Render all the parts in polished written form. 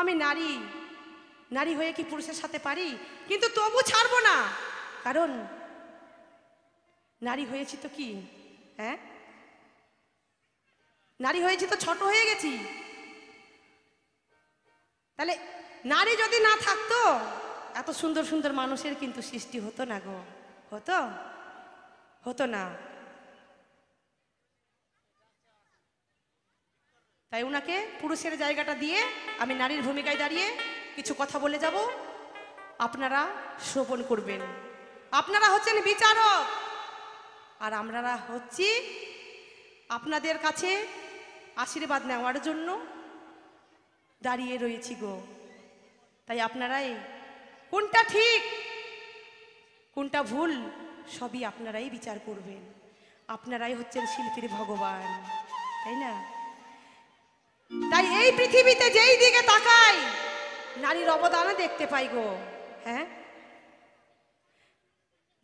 আমি নারী, নারী হয়ে কি পুরুষের সাথে পারি? কিন্তু তবু ছাড়বো না, কারণ নারী হয়েছি তো কি, হ্যাঁ নারী হয়েছি তো ছোট হয়ে গেছি। তাহলে নারী যদি না থাকতো এত সুন্দর সুন্দর মানুষের কিন্তু সৃষ্টি হতো না গো, হতো? হতো না। তাই উনাকে পুরুষের জায়গাটা দিয়ে আমি নারীর ভূমিকায় দাঁড়িয়ে কিছু কথা বলে যাব, আপনারা শ্রবণ করবেন। আপনারা হচ্ছেন বিচারক, আর আমরা হচ্ছি আপনাদের কাছে আশীর্বাদ নেওয়ার জন্য দাঁড়িয়ে রয়েছি গো। তাই আপনারাই কোনটা ঠিক কোনটা ভুল সবই আপনারাই বিচার করবেন। আপনারাই হচ্ছেন শিল্পীর ভগবান, তাই না? তাই এই পৃথিবীতে যেই দিকে তাকাই নারীর অবদান দেখতে পাই গো। হ্যাঁ,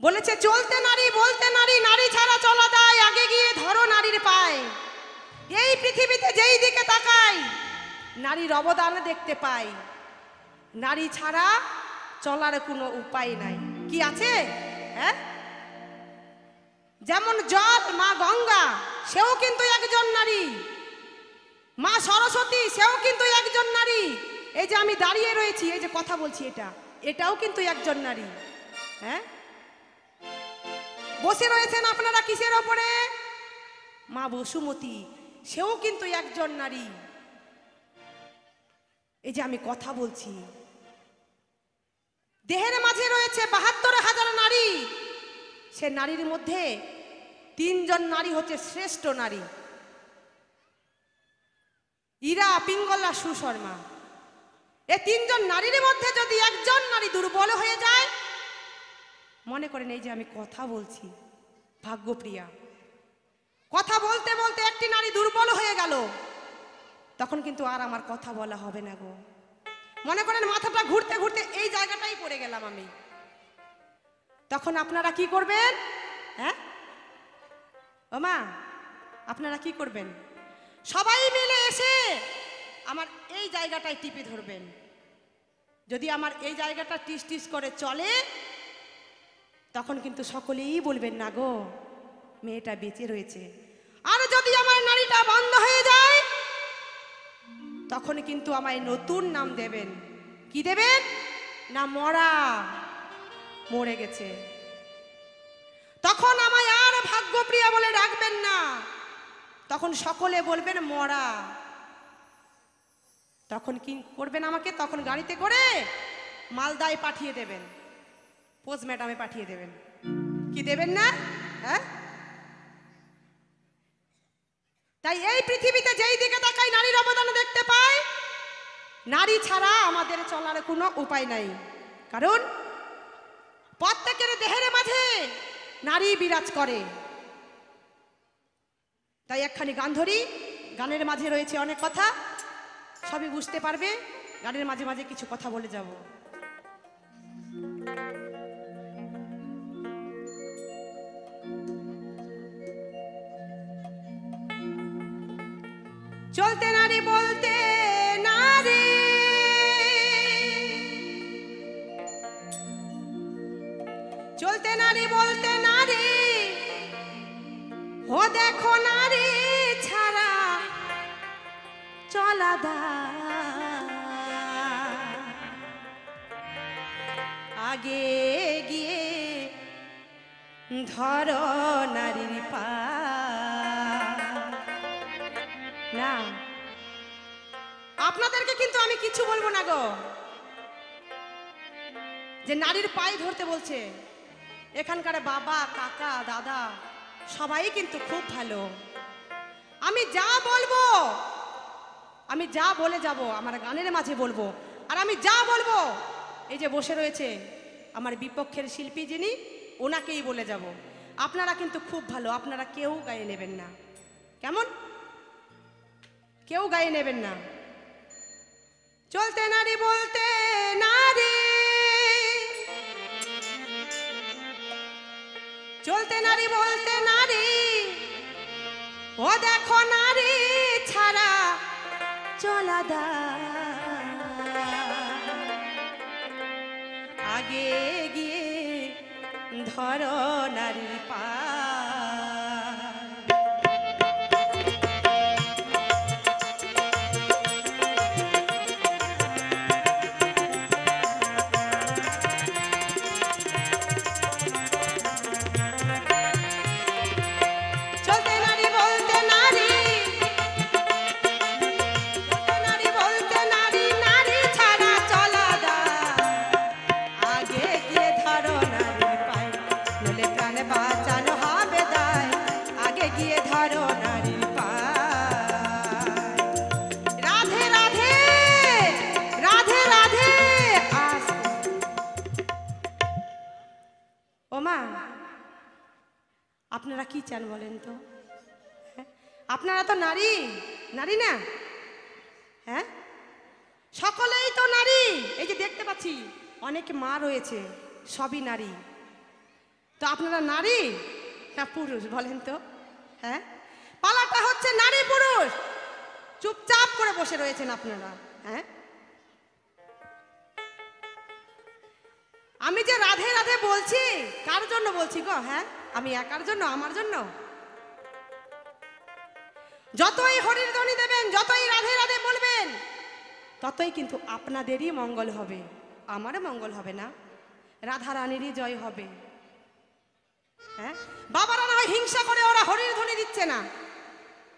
বলেছে চলতে নারী বলতে নারী, নারী ছাড়া চলা দায়, আগে গিয়ে ধরো নারীর পায়। এই পৃথিবীতে যেই দিকে তাকাই নারীর অবদান দেখতে পাই। নারী ছাড়া চলার কোনো উপায় নাই। কি আছে? হ্যাঁ, যেমন জল মা গঙ্গা, সেও কিন্তু একজন নারী। মা সরস্বতী, সেও কিন্তু একজন নারী। এই যে আমি দাঁড়িয়ে রয়েছি, এই যে কথা বলছি, এটাও কিন্তু একজন নারী। হ্যাঁ, বসে রয়েছেন আপনারা কিসের ওপরে? মা বসুমতী, সেও কিন্তু একজন নারী। এই যে আমি কথা বলছি, দেহের মাঝে রয়েছে ৭২,০০০ নারী। সে নারীর মধ্যে ৩ জন নারী হচ্ছে শ্রেষ্ঠ নারী, ইরা, পিঙ্গলা, সুশর্মা। এই ৩ জন নারীর মধ্যে যদি একজন নারী দুর্বল হয়ে যায়, মনে করেন এই যে আমি কথা বলছি, ভাগ্যপ্রিয়া, কথা বলতে বলতে একটি নারী দুর্বল হয়ে গেল, তখন কিন্তু আর আমার কথা বলা হবে না গো। মনে করেন মাথাটা ঘুরতে ঘুরতে এই জায়গাটাই পড়ে গেলাম আমি, তখন আপনারা কি করবেন? হ্যাঁ ও মা, আপনারা কি করবেন? সবাই মিলে এসে আমার এই জায়গাটায় টিপে ধরবেন। যদি আমার এই জায়গাটা টিস টিস করে চলে, তখন কিন্তু সকলেই বলবেন না গো মেয়েটা বেঁচে রয়েছে। আর যদি আমার নারীটা বন্ধ হয়ে যায়, তখন কিন্তু আমায় নতুন নাম দেবেন। কি দেবেন? না মরা, মরে গেছে। তখন আমায় আর ভাগ্যপ্রিয়া বলে ডাকবেন না, তখন সকলে বলবেন মরা। তখন কি করবেন আমাকে? তখন গাড়িতে করে মালদায় পাঠিয়ে দেবেন, পোস্ট ম্যাডামে পাঠিয়ে দেবেন। কি দেবেন না? হ্যাঁ, তাই এই পৃথিবীতে যেই দিকে তাকাই নারীর অবদান দেখতে পাই। নারী ছাড়া আমাদের চলার কোনো উপায় নাই, কারণ প্রত্যেকের দেহের মাঝে নারী বিরাজ করে। তাই একখানি গান ধরি, গানের মাঝে রয়েছে অনেক কথা, সবই বুঝতে পারবে। গানের মাঝে মাঝে কিছু কথা বলে যাব। চলতে নারী বলতে নারী, চলতে নারী বলতে নারী, ও দেখো নারী ছাড়া চলা দায়, আগে গিয়ে ধরো নারীর পায়। না, আপনাদেরকে কিন্তু আমি কিছু বলবো না গো, যে নারীর পায়ে ধরতে বলছে। এখানকার বাবা, কাকা, দাদা সবাই কিন্তু খুব ভালো। আমি যা বলবো, আমি যা বলে যাব আমার গানের মাঝে বলবো। আর আমি যা বলবো, এই যে বসে রয়েছে আমার বিপক্ষের শিল্পী যিনি, ওনাকেই বলে যাব। আপনারা কিন্তু খুব ভালো, আপনারা কেউ গায়ে নেবেন না। কেমন? কেউ গায়ে নেবেন না। চলতে নারী বলতে নারী, চলতে নারী বলতে নারী, ও দেখো নারী ছাড়া চলা দায়, আগে গিয়ে ধরো নারীর পা। আপনারা কি চান বলেন তো? আপনারা তো নারী, নারী না? হ্যাঁ, সকলেই তো নারী। এই যে দেখতে পাচ্ছি অনেক মা রয়েছে, সবই নারী। তো আপনারা নারী না পুরুষ বলেন তো? হ্যাঁ, পালাটা হচ্ছে নারী পুরুষ। চুপচাপ করে বসে রয়েছেন আপনারা। হ্যাঁ, আমি যে রাধে রাধে বলছি কার জন্য বলছি গো? হ্যাঁ, আমি একার জন্য, আমার জন্য? যতই হরির ধ্বনি দেবেন, যতই রাধে রাধে বলবেন, ততই কিন্তু আপনাদেরই মঙ্গল হবে, আমারও মঙ্গল হবে না? রাধা রানীরই জয় হবে। হ্যাঁ, বাবারা না হয় হিংসা করে ওরা হরির ধ্বনি দিচ্ছে না,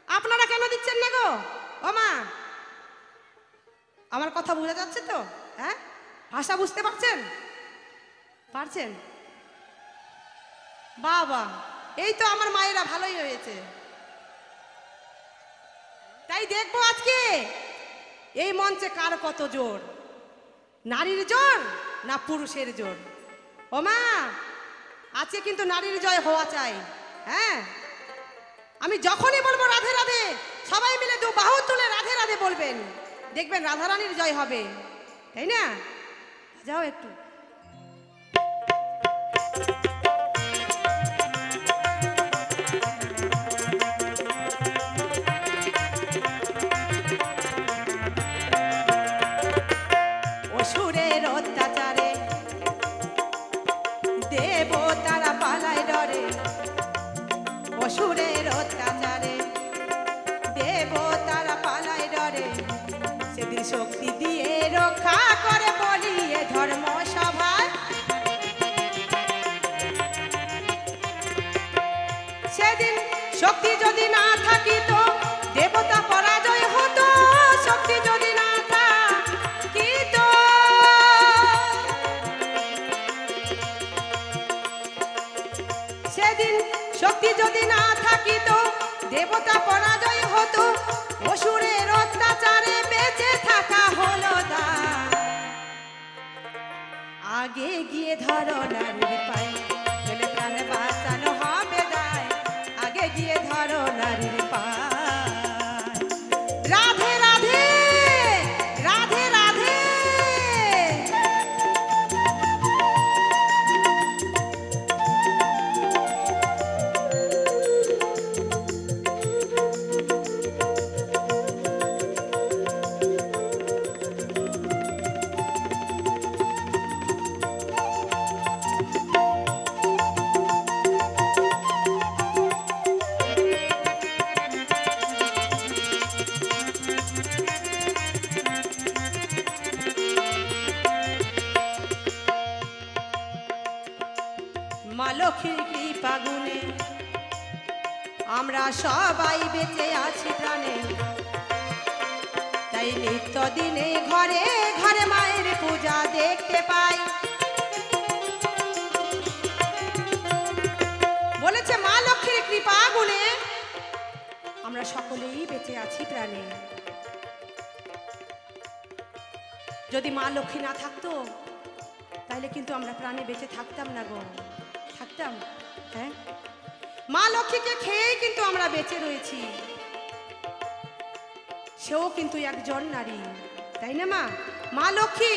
আপনারা কেন দিচ্ছেন না গো? ও মা, আমার কথা বোঝা যাচ্ছে তো? হ্যাঁ, ভাষা বুঝতে পারছেন? পারছেন? বাবা, এই তো আমার মায়েরা ভালোই হয়েছে। তাই দেখবো আজকে এই মঞ্চে কার কত জোর, নারীর জোর না পুরুষের জোর। ও মা, আজকে কিন্তু নারীর জয় হওয়া চাই। হ্যাঁ, আমি যখনই বলবো রাধে রাধে, সবাই মিলে দু বাহু তুলে রাধে রাধে বলবেন, দেখবেন রাধারানীর জয় হবে, তাই না? যাও একটু। অসুরের অত্যাচারে দেবতারা পালায় ডরে, অসুরের অত্যাচারে দেবতারা পালায় ডরে, সেদিন শক্তি দিয়ে রক্ষা করে বলিয়ে ধর্ম সভায়। সেদিন শক্তি যদি না থাকিত দেবতা পরাজয় হতো, শক্তি যদি না থাকিত, সেদিন শক্তি যদি না থাকিত দেবতা পরাজয় হতো, অসুরের অত্যাচারে বেঁচে থাকা হলো দায়। আগে গিয়ে ধরো নারীর পায়ে, গেলে প্রাণ বাঁচানো হবে দায়। আগে গিয়ে ধরো নারীর পায়ে। রাধে রাধে, রাধে রাধে। মা লক্ষ্মীর কৃপা গুণে আমরা সবাই বেঁচে আছি প্রাণে, তাই নিত্য দিনে ঘরে ঘরে মায়ের পূজা দেখতে পাই। বলেছে মা লক্ষ্মীর কৃপা গুণে আমরা সকলেই বেঁচে আছি প্রাণে। যদি মা লক্ষ্মী না থাকতো তাহলে কিন্তু আমরা প্রাণে বেঁচে থাকতাম না গো, থাকতাম? হ্যাঁ, মা লক্ষ্মীকে খেয়েই কিন্তু আমরা বেঁচে রয়েছি। সেও কিন্তু একজন নারী, তাই না মা? মা লক্ষ্মী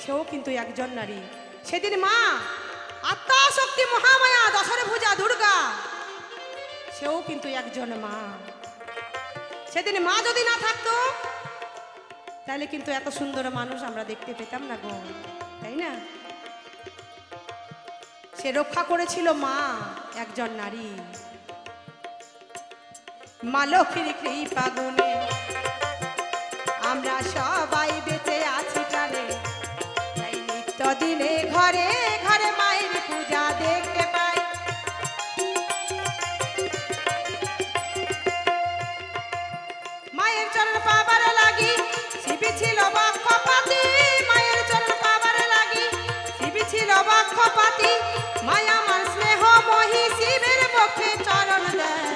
সেও কিন্তু একজন নারী। সেদিন মা আত্মা শক্তি মহামায়া দশরে ভুজা দুর্গা, সেও কিন্তু একজন মা। সেদিন মা যদি না থাকতো তাহলে কিন্তু এত সুন্দর মানুষ আমরা দেখতে পেতাম না গো, তাই না? সে রক্ষা করেছিল মা একজন নারী। মা লক্ষ্মীর কৃপা গুণে আমরা সবাই বেঁচে আছি প্রাণে, তাই নিত্য দিনে ঘরে ঘরে মায়ের পূজা দেখতে পাই। মায়ের চরণ পাবার লাগি শিবি ছিল বাক্যপাতি, মায়ের চরণ পাবার লাগি শিবি ছিল বাক্যপাতি। মায়া আমার স্নেহ মহি শিবের পক্ষে চরণ দেয়,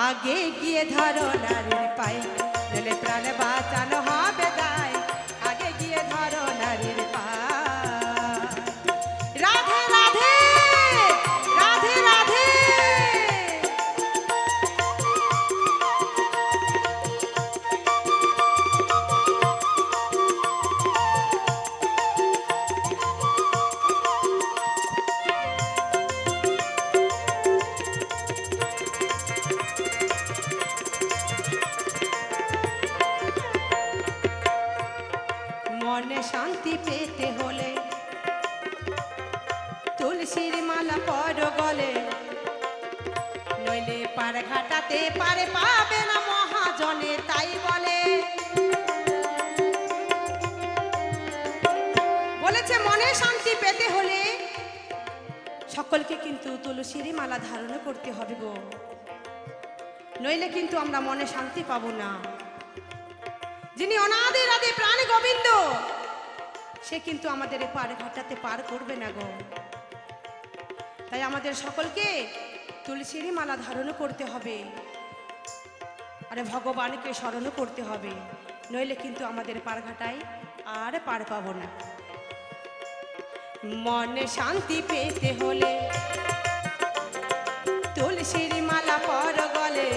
আগে গিয়ে ধরো নারীর পায়ে, নইলে প্রাণ বাঁচানো হবে দায়, আগে গিয়ে ধরো নারীর পায়ে। রাধে রাধে রাধে রাধে। মনে শান্তি পেতে হলে তুলসীর মালা পর গলে, নইলে পার ঘাটাতে পারে পাবে না মহাজনে, তাই বলে। বলেছে মনে শান্তি পেতে হলে সকলকে কিন্তু তুলসীর মালা ধারণ করতে হবে গো, নইলে কিন্তু আমরা মনে শান্তি পাবো না। যিনি অনাদির আদি প্রাণ গোবিন্দ, সে কিন্তু আমাদের পার ঘাটাতে পার করবে না গো। তাই আমাদের সকলকে তুলসীর মালা ধারণ করতে হবে, আরে ভগবানকে স্মরণ করতে হবে, নইলে কিন্তু আমাদের পার ঘাটায় আর পার পাবো না। মনে শান্তি পেতে হলে তুলসীর মালা পর গলে,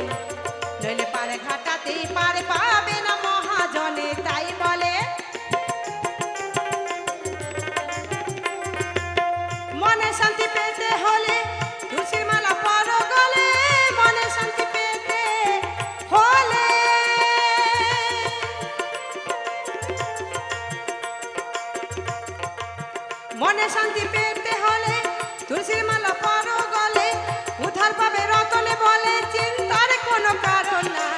নইলে পার ঘাটাতে পার পাবে না মহাজনে, তাই বলে। মনে শান্তি পেতে হলে তুলসীর মালা পর গলে, মনে শান্তি পেতে হলে মনে শান্তি পেতে হলে তুলসীর মালা পর গলে, উদ্ধার পাবে রতনে বলে চিন্তার কোনো কারণ না,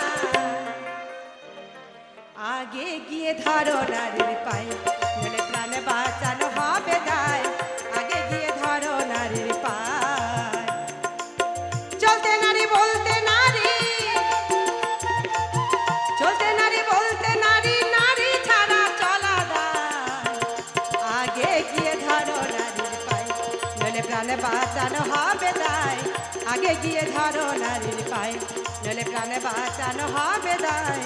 আগে গিয়ে ধরো নারীর পায়ে, নইলে প্রাণ বাঁচানো হবে দায়, আগে গিয়ে ধরো নারীর পায়ে। চলতে নারী বলতে নারী, চলতে নারী বলতে নারী, নারী ছাড়া চলা দায়, আগে গিয়ে ধরো নারীর পায়ে, নইলে প্রাণ বাঁচানো হবে দায়, আগে গিয়ে ধরো নারীর পায়ে, নইলে প্রাণ বাঁচানো হবে দায়,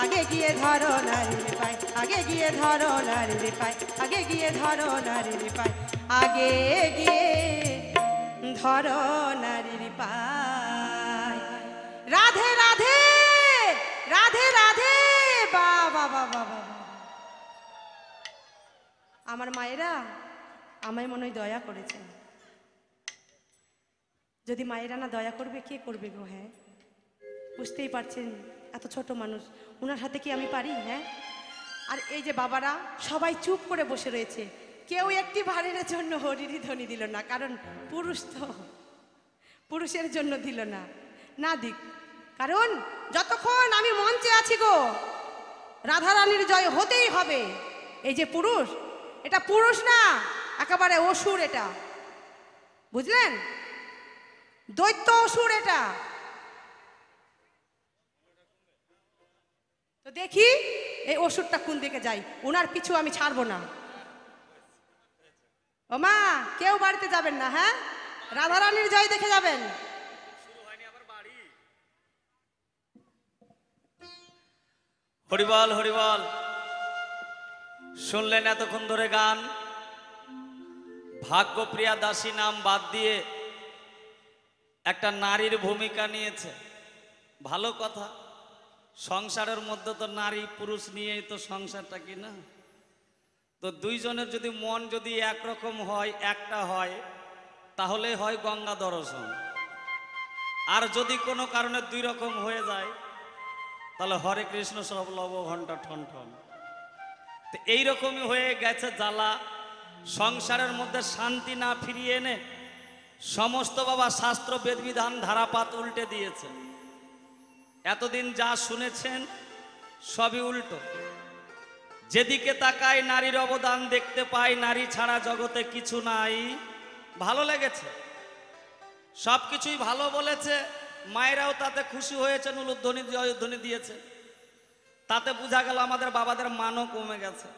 আগে গিয়ে ধরো নারীর পায়ে, আগে গিয়ে ধরো নারীর পায়ে, আগে গিয়ে ধরো নারীর পায়ে, আগে গিয়ে ধরো নারীর পায়ে। রাধে রাধে রাধে রাধে। বাবা বাবা বাবা, আমার মায়েরা আমায় মনে হয় দয়া করেছে, যদি মায়েরা না দয়া করবে কে করবে গো? হ্যাঁ, বুঝতেই পারছেন এত ছোট মানুষ, ওনার হাতে কি আমি পারি? হ্যাঁ। আর এই যে বাবারা সবাই চুপ করে বসে রয়েছে, কেউ একটি ভারের জন্য হরিরি ধ্বনি দিল না, কারণ পুরুষ তো পুরুষের জন্য দিল না, না দিক, কারণ যতক্ষণ আমি মঞ্চে আছি গো রাধারানীর জয় হতেই হবে। এই যে পুরুষ, এটা পুরুষ না, একেবারে অসুর, এটা বুঝলেন, দৈত্য অসুর এটা। তো দেখি এই অসুরটা কোন দিকে যায়, ওনার পিছু আমি ছাড়বো না। ও মা, কেউ বাড়িতে যাবেন না, হ্যাঁ, রাধারানীর জয় দেখে যাবেন। হরিবল হরিবল। শুনলেন এতক্ষণ ধরে গান, ভাগ্যপ্রিয়া দাসী নাম বাদ দিয়ে একটা নারীর ভূমিকা নিয়েছে, ভালো কথা। সংসারের মধ্যে তো নারী পুরুষ নিয়েই তো সংসারটা, কি না? তো দুইজনের যদি মন যদি একরকম হয়, একটা হয়, তাহলে হয় গঙ্গা দর্শন। আর যদি কোনো কারণে দুই রকম হয়ে যায়, তাহলে হরে কৃষ্ণ সব লব ঘন্টা ঠন ঠন। তো এইরকমই হয়ে গেছে জ্বালা। সংসারের মধ্যে শান্তি না ফিরিয়ে এনে সমস্ত বাবা শাস্ত্র বেদবিধান ধারাপাত উল্টে দিয়েছে। এতদিন যা শুনেছেন সবই উল্টো। যেদিকে তাকাই নারীর অবদান দেখতে পাই, নারী ছাড়া জগতে কিছু নাই। ভালো লেগেছে, সবকিছুই ভালো বলেছে, মায়েরাও তাতে খুশি হয়েছেন, উলুধ্বনি জয়ধ্বনি দিয়েছে। তাতে বোঝা গেল আমাদের বাবাদের মানও কমে গেছে।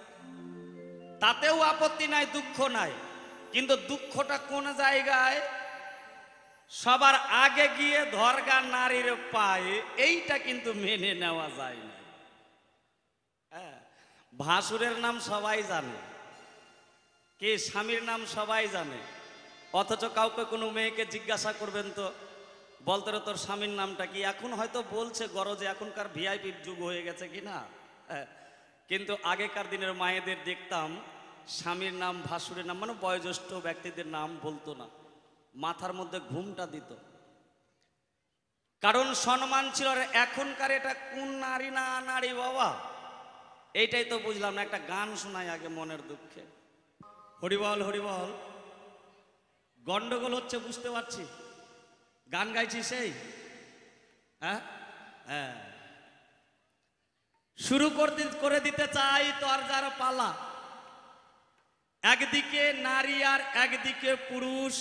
তাতেও আপত্তি নাই, দুঃখ নাই, কিন্তু দুঃখটা কোন জায়গায়? সবার আগে গিয়ে ধর্গা নারীর পায়ে, এইটা কিন্তু মেনে নেওয়া যায় না। হ্যাঁ, ভাসুরের নাম সবাই জানে, কে স্বামীর নাম সবাই জানে, অথচ কাউকে কোনো মেয়েকে জিজ্ঞাসা করবেন তো বলতে রে তোর স্বামীর নামটা কি? এখন হয়তো বলছে গরজে, এখনকার ভিআইপি যুগ হয়ে গেছে কিনা। কিন্তু আগেকার দিনের মায়েদের দেখতাম স্বামীর নাম ভাসুরের নাম মানে বয়োজ্যেষ্ঠ ব্যক্তিদের নাম বলতো না, মাথার মধ্যে ঘুমটা দিত, কারণ সম্মান ছিল। আর এখনকার এটা কোন নারী না নারী বাবা, এইটাই তো বুঝলাম না। একটা গান শোনাই আগে মনের দুঃখে। হরিবল হরিবল, গন্ডগোল হচ্ছে বুঝতে পারছি, গান গাইছি সেই। হ্যাঁ হ্যাঁ, শুরু করে দিতে চাই তো আর যার পালা। একদিকে নারী আর একদিকে পুরুষ,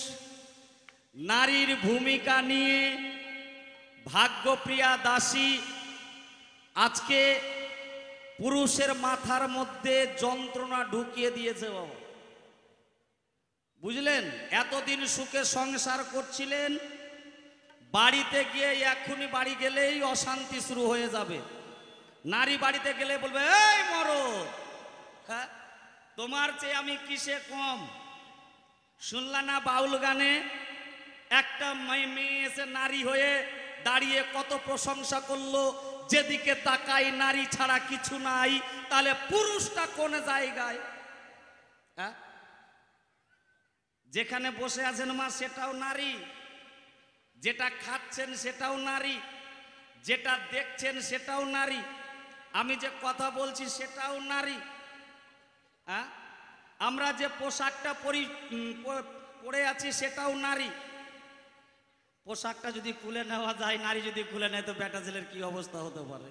নারীর ভূমিকা নিয়ে ভাগ্যপ্রিয়া দাসী আজকে পুরুষের মাথার মধ্যে যন্ত্রণা ঢুকিয়ে দিয়েছে বাবা। বুঝলেন, এতদিন সুখে সংসার করছিলেন, বাড়িতে গিয়ে এক্ষুনি বাড়ি গেলেই অশান্তি শুরু হয়ে যাবে। নারী বাড়িতে গেলে বলবে এই মরদ, হ্যাঁ তোমার চেয়ে আমি কিসে কম? শুনলা না বাউল গানে একটা মেয়ে এসে নারী হয়ে দাঁড়িয়ে কত প্রশংসা করলো, যেদিকে তাকাই নারী ছাড়া কিছু নাই। তাহলে পুরুষটা কোন জায়গায়? হ্যাঁ, যেখানে বসে আছেন মা সেটাও নারী, যেটা খাচ্ছেন সেটাও নারী, যেটা দেখছেন সেটাও নারী, আমি যে কথা বলছি সেটাও নারী। হ্যাঁ, আমরা যে পোশাকটা পরে আছি সেটাও নারী। পোশাকটা যদি খুলে নেওয়া যায়, নারী যদি খুলে নেয়, তো বেটা ছেলের কি অবস্থা হতে পারে?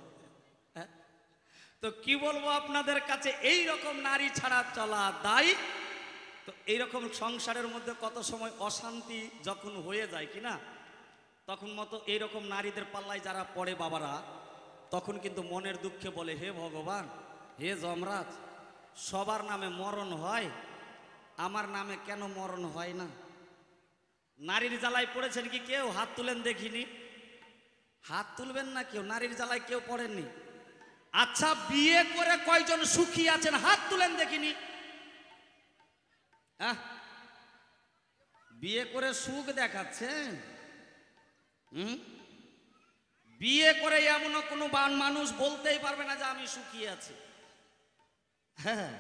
হ্যাঁ, তো কি বলবো আপনাদের কাছে, এই রকম নারী ছাড়া চলা দায়ী। তো এইরকম সংসারের মধ্যে কত সময় অশান্তি যখন হয়ে যায় কিনা, তখন মতো এইরকম নারীদের পাল্লায় যারা পড়ে বাবারা, তখন কিন্তু মনের দুঃখে বলে হে ভগবান, হে যমরাজ, সবার নামে মরণ হয়, আমার নামে কেন মরণ হয় না? নারীর জ্বালায় পড়েছেন কি কেউ? হাত তুলেন দেখিনি। হাত তুলবেন না কেউ, নারীর জ্বালায় কেউ পড়েননি। আচ্ছা, বিয়ে করে কয়জন সুখী আছেন? হাত তুলেন দেখিনি। হ্যাঁ, বিয়ে করে সুখ দেখাচ্ছেন? বিয়ে করে এমন কোনো মানুষ বলতেই পারবে না যে আমি সুখী আছি। হ্যাঁ,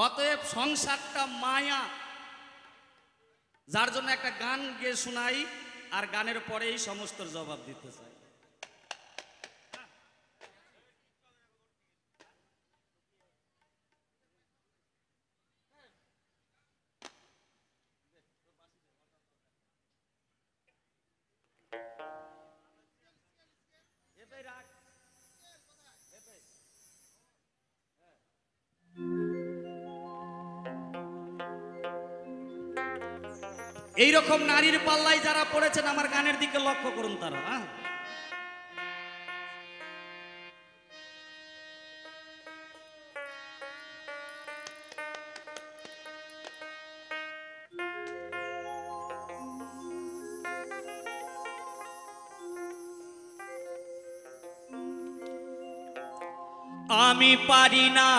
অতএব সংসারটা মায়া। যার জন্য একটা গান গেয়ে শোনাই, আর গানের পরেই সমস্ত জবাব দিতে চাই। এইরকম নারীর পাল্লায় যারা পড়েছেন, আমার গানের দিকে লক্ষ্য করুন তারা। আমি পারি না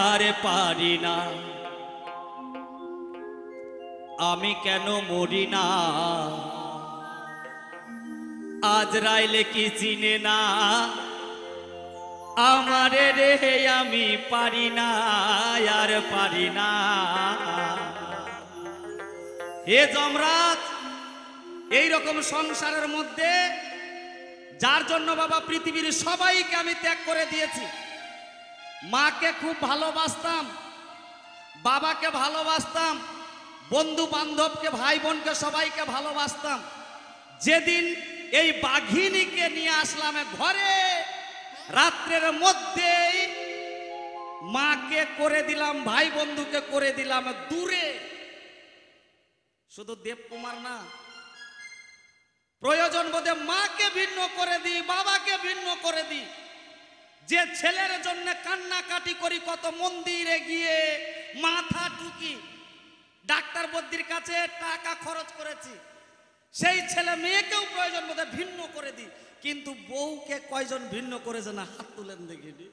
আর পারি না, আমি কেন মরি না? আজরাইলে কি চিনে না আমারে রে? আমি পারি না আর পারি না। হে যমরাজ, এইরকম সংসারের মধ্যে যার জন্য বাবা পৃথিবীর সবাইকে আমি ত্যাগ করে দিয়েছি। মাকে খুব ভালোবাসতাম, বাবাকে ভালোবাসতাম, বন্ধু বান্ধবকে, ভাই বোনকে, সবাইকে ভালোবাসতাম। যেদিন এই বাঘিনীকে নিয়ে আসলাম ঘরে, রাত্রের মধ্যেই মাকে করে দিলাম, ভাই বন্ধুকে করে দিলাম দূরে। শুধু দেবকুমার না, প্রয়োজন বোধে মাকে ভিন্ন করে দিই, বাবাকে ভিন্ন করে দিই। যে ছেলের জন্য কান্নাকাটি করি, কত মন্দিরে গিয়ে মাথা টুকি, ডাক্তার বদ্যির কাছে টাকা খরচ করেছি, সেই ছেলে মেয়েকেও প্রয়োজন বোধে ভিন্ন করে দিই। কিন্তু বউকে কয়জন ভিন্ন করেছে না, হাত তুলেন দেখিনি।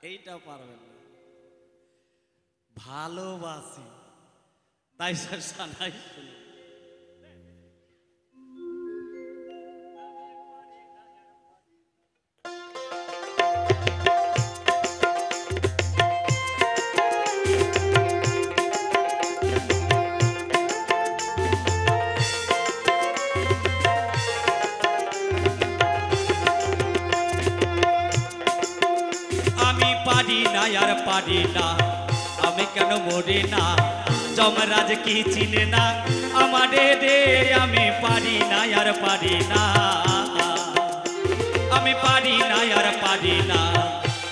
এইটা পারবেন না। ভালোবাসি তাই সানাই শুনে। পারি না আর পারি না, আমি কেন মরি না, যমরাজ কি চিনে না আমারে রে। আমি পারি না আর পারি না, আমি পারি না আর পারি না,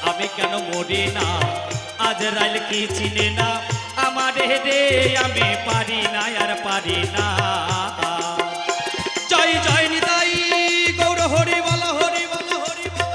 আমি কেন মরি না, আজরাইল কি চিনে না আমারে রে। আমি পারি না আর পারি না। জয় জয় নিতাই গৌর হরি বল, হরি বল, হরি বল।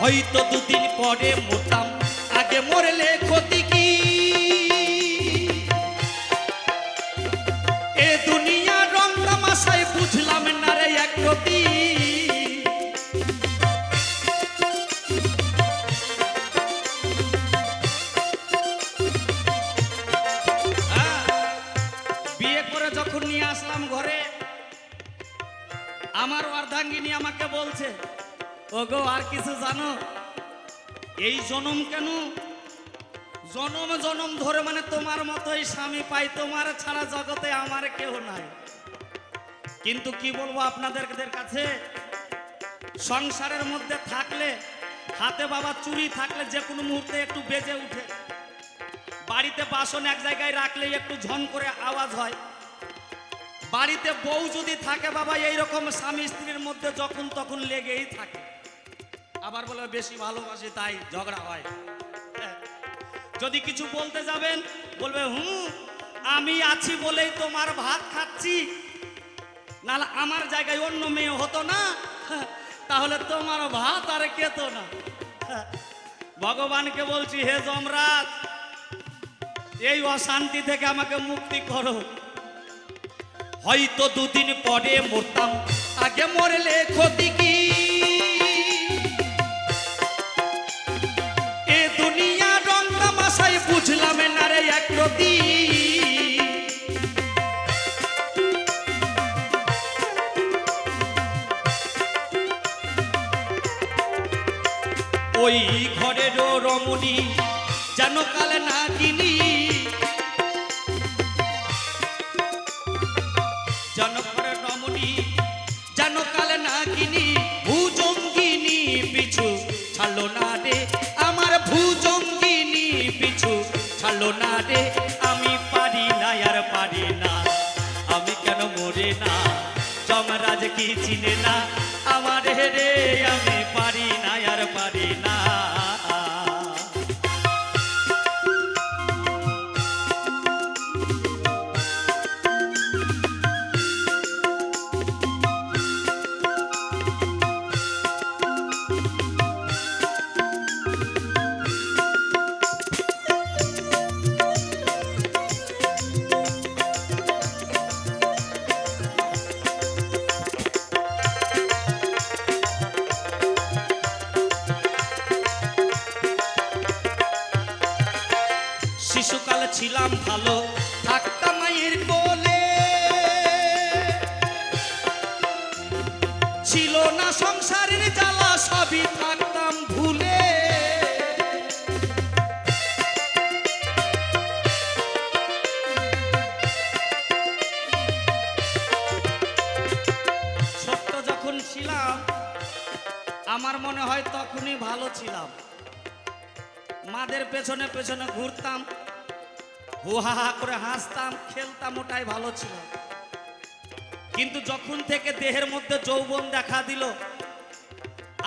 হয়তো দুদিন পরে মরতাম, আগে মরলে ক্ষতি কি? এ দুনিয়া রং তামাশায় বুঝলাম না রে এক রতি। বিয়ে করে যখন নিয়ে আসলাম ঘরে, আমার অর্ধাঙ্গিনী আমাকে বলছে, ওগো আর কিছু জানো, এই জনম কেন, জনম জনম ধরে মানে তোমার মতোই স্বামী পাই, তোমার ছাড়া জগতে আমার কেউ নাই। কিন্তু কি বলবো আপনাদের কাছে, সংসারের মধ্যে থাকলে, হাতে বাবা চুরি থাকলে যে কোনো মুহূর্তে একটু বেজে উঠে, বাড়িতে বাসন এক জায়গায় রাখলেই একটু ঝন করে আওয়াজ হয়। বাড়িতে বউ যদি থাকে বাবা, এইরকম স্বামী স্ত্রীর মধ্যে যখন তখন লেগেই থাকে। আবার বলে বেশি ভালোবাসি তাই ঝগড়া হয়। যদি কিছু বলতে যাবেন বলবে আমি আছি বলেই তোমার ভাত খাচ্ছি, নাহলে আমার জায়গায় অন্য মেয়ে হতো না, তাহলে তোমার ভাত আর খেত না। ভগবানকে বলছি, হে যমরাজ, এই অশান্তি থেকে আমাকে মুক্তি করো। হয়তো দুদিন পরে মরতাম, আগে মরলে ক্ষতি কি? এ দুনিয়া রং তামাশায় বুঝলাম না রে এক রতি। ওই ঘরেরও রমণী যেন কালে না কিনি, জনঘরের রমণী যেন কালে না কিনি, ভুজঙ্গিনী পিছু ছাড়লো না রে, আমার ভুজঙ্গিনী পিছু ছাড়লো না রে। আমি পারি না আর পারি না, আমি কেন মরে না, যমরাজ কি চিনে না আমার রে। আমি পারি না আর পারি না। শিশুকালে ছিলাম ভালো, থাকতাম মায়ের কোলে, ছিল না সংসারের জ্বালা, সবই থাকতাম ভুলে। ছোট্ট যখন ছিলাম আমার মনে হয় তখনই ভালো ছিলাম। মাদের পেছনে পেছনে ঘুরতাম, হু হা হা করে হাসতাম, খেলতাম, ওটাই ভালো ছিল। কিন্তু যখন থেকে দেহের মধ্যে যৌবন দেখা দিল,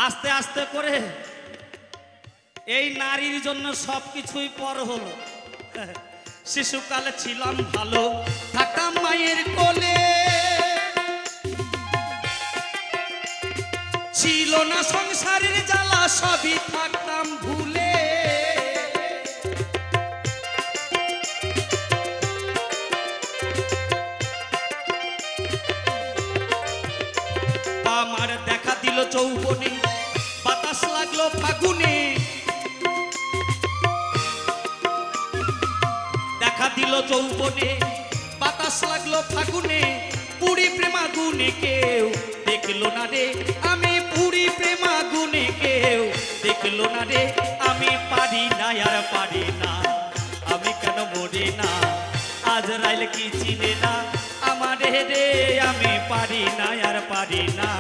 আস্তে আস্তে করে এই নারীর জন্য সবকিছুই পর হলো। শিশুকালে ছিলাম ভালো, থাকতাম মায়ের কোলে, ছিল না সংসারের জ্বালা, সবই থাকতাম ভুলে। আমার দেখা দিল যৌবনে, বাতাস লাগলো ফাগুনে, দেখা দিল যৌবনে, বাতাস লাগলো ফাগুনে, পুরি প্রেমাগুনে কেউ দেখলো না রে, আমি পুরি প্রেমাগুনে কেউ দেখলো না রে। আমি পারি না আর পারি না, আমি কেন মরি না, আজ রাইল কি চিনে না আমারে রে, আমি পারি না আর পারি না।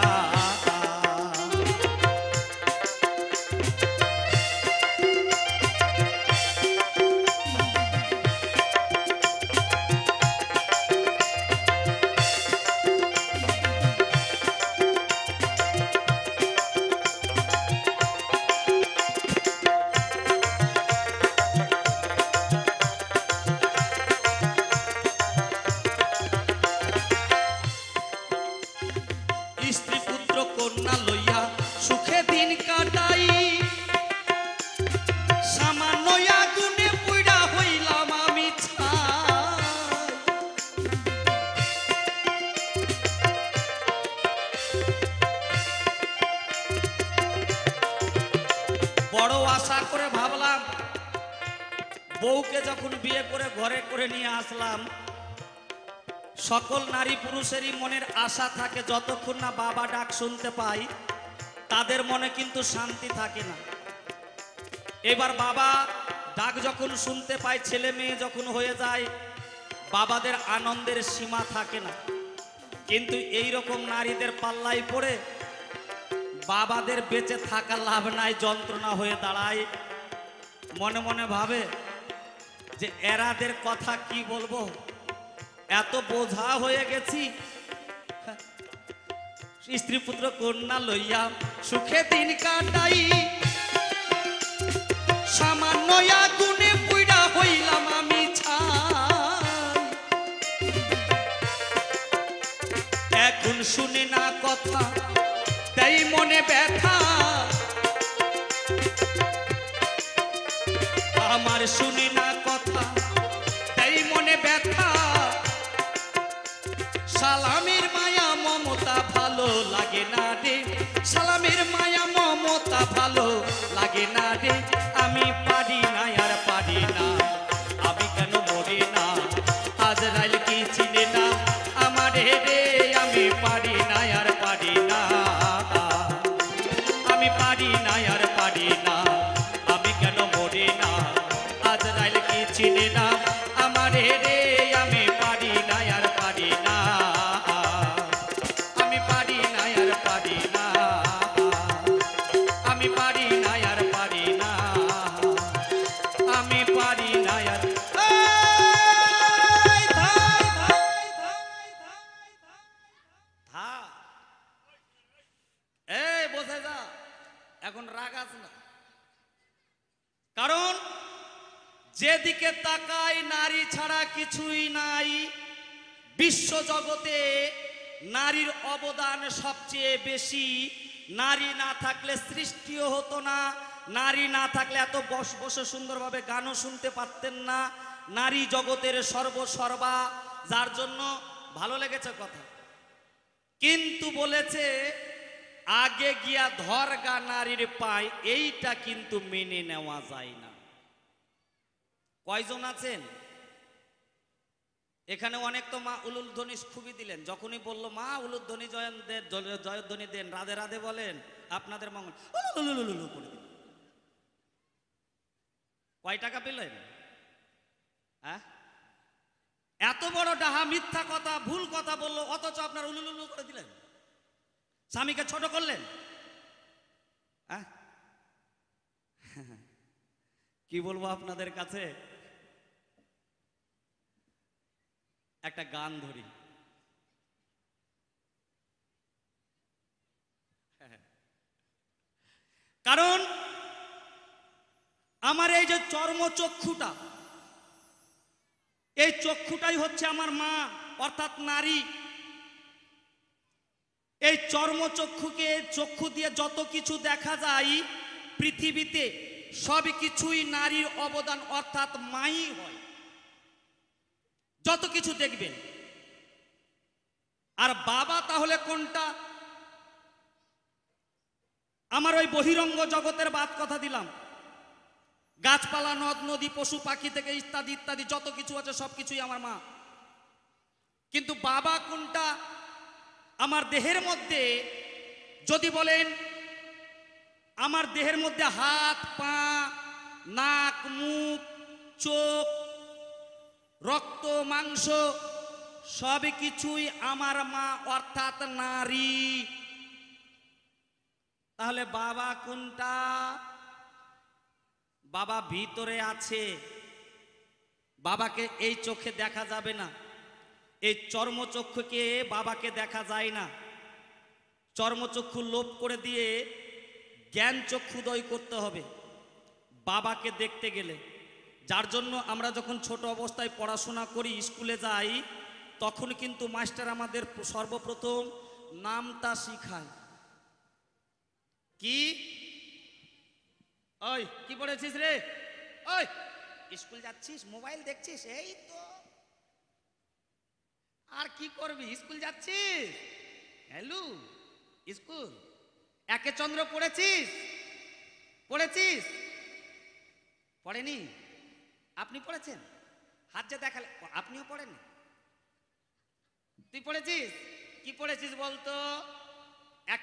স্ত্রী পুত্র কন্যা লইয়া সুখে দিন কাটাই, সামান্য আগুনে পুইড়া হইলাম আমি ছাই। বড় আশা করে ভাবলাম, বউকে যখন বিয়ে করে ঘরে করে নিয়ে আসলাম, সকল নারী পুরুষেরই মনের আশা থাকে যতক্ষণ না বাবা ডাক শুনতে পাই তাদের মনে কিন্তু শান্তি থাকে না। এবার বাবা ডাক যখন শুনতে পায়, ছেলে মেয়ে যখন হয়ে যায়, বাবাদের আনন্দের সীমা থাকে না। কিন্তু এই রকম নারীদের পাল্লায় পড়ে বাবাদের বেঁচে থাকা লাভ নাই, যন্ত্রণা হয়ে দাঁড়ায়। মনে মনে ভাবে যে এরাদের কথা কি বলবো, এত বোঝা হয়ে গেছি। স্ত্রী পুত্র কন্যা লইয়া সুখে দিন কাটাই, সামান্য আগুনে পুইড়া হইলাম আমি ছাই। এখন শুনে না কথা, তাই মনে ব্যথা, আমার শুনে না কথা, তাই মনে ব্যথা। সালামের মায়া মমতা ভালো লাগে না রে, সালামের মায়া মমতা ভালো লাগে না রে। আমি পারি না আর পারি না, আমি কেন মরি না, আজ রাইল কি চিনে না আমারে রে। আমি পারি না আর পারি না, আমি পারি না আর পারি না, আমি কেন মরি না, আজ রাইল কি চিনে না আমারে রে। আমি পারি না আর পারি না, আমি পারি না আর পারি না, আমি পারি না আর পারি না, আমি পারি না আর। এই বোঝে যা, এখন রাগ আছে না, কারণ যেদিকে তাকাই নারী ছাড়া কিছুই নাই। বিশ্ব জগতে নারীর অবদান সবচেয়ে বেশি। নারী না থাকলে সৃষ্টিও হতো না, নারী না থাকলে এত বসে সুন্দরভাবে গানও শুনতে পারতেন না। নারী জগতের সর্বসর্বা, যার জন্য ভালো লেগেছে কথা। কিন্তু বলেছে আগে গিয়া ধরগা নারীর পায়, এইটা কিন্তু মেনে নেওয়া যায় না। কয়জন আছেন এখানে অনেক তো মা উলুধ্বনি খুবই দিলেন, যখনই বললো মা উলুধ্বনি জয়ধ্বনি দেন, রাধে রাধে বলেন, আপনাদের মঙ্গল উলুলুলুলুলু করে দিলেন। কয় টাকা পেলেন? হ্যাঁ, এত বড় ডাহা মিথ্যা কথা ভুল কথা বললো, অথচ আপনার উলুলুলু করে দিলেন, স্বামীকে ছোট করলেন। হ্যাঁ, কি বলবো আপনাদের কাছে, একটা গান ধরি। কারণ আমার এই যে চর্মচক্ষুটা, এই চক্ষুটাই হচ্ছে আমার মা, অর্থাৎ নারী। এই চর্মচক্ষুকে, চক্ষু দিয়ে যত কিছু দেখা যায় পৃথিবীতে, সব কিছুই নারীর অবদান, অর্থাৎ মাই হয়। যত কিছু দেখবেন। আর বাবা তাহলে কোনটা? আমার ওই বহিরঙ্গ জগতের বাদ কথা দিলাম, গাছপালা, নদ নদী, পশু পাখি থেকে ইত্যাদি ইত্যাদি যত কিছু আছে সবকিছুই আমার মা। কিন্তু বাবা কোনটা? আমার দেহের মধ্যে যদি বলেন, আমার দেহের মধ্যে হাত, পা, নাক, মুখ, চোখ, রক্ত, মাংস সব কিছুই আমার মা, অর্থাৎ নারী। তাহলে বাবা কোনটা? বাবা ভিতরে আছে। বাবাকে এই চোখে দেখা যাবে না, এই চর্মচক্ষুকে বাবাকে দেখা যায় না। চর্মচক্ষু লোপ করে দিয়ে জ্ঞান চক্ষুদয় করতে হবে বাবাকে দেখতে গেলে। যার জন্য আমরা যখন ছোট অবস্থায় পড়াশোনা করি, স্কুলে যাই, তখন কিন্তু মাস্টার আমাদের সর্বপ্রথম নামটা শিখায়। কি? ওই কি পড়েছিস রে? ওই স্কুল যাচ্ছিস, মোবাইল দেখছিস? এই তো, আর কি করবি, স্কুল যাচ্ছিস? হ্যালো, স্কুল একে চন্দ্র পড়েছিস? পড়েছিস? পড়েনি? আপনি পড়েছেন? হাত যে দেখালে, আপনিও পড়েন? তুই পড়েছিস? কি পড়েছিস বলতো? এক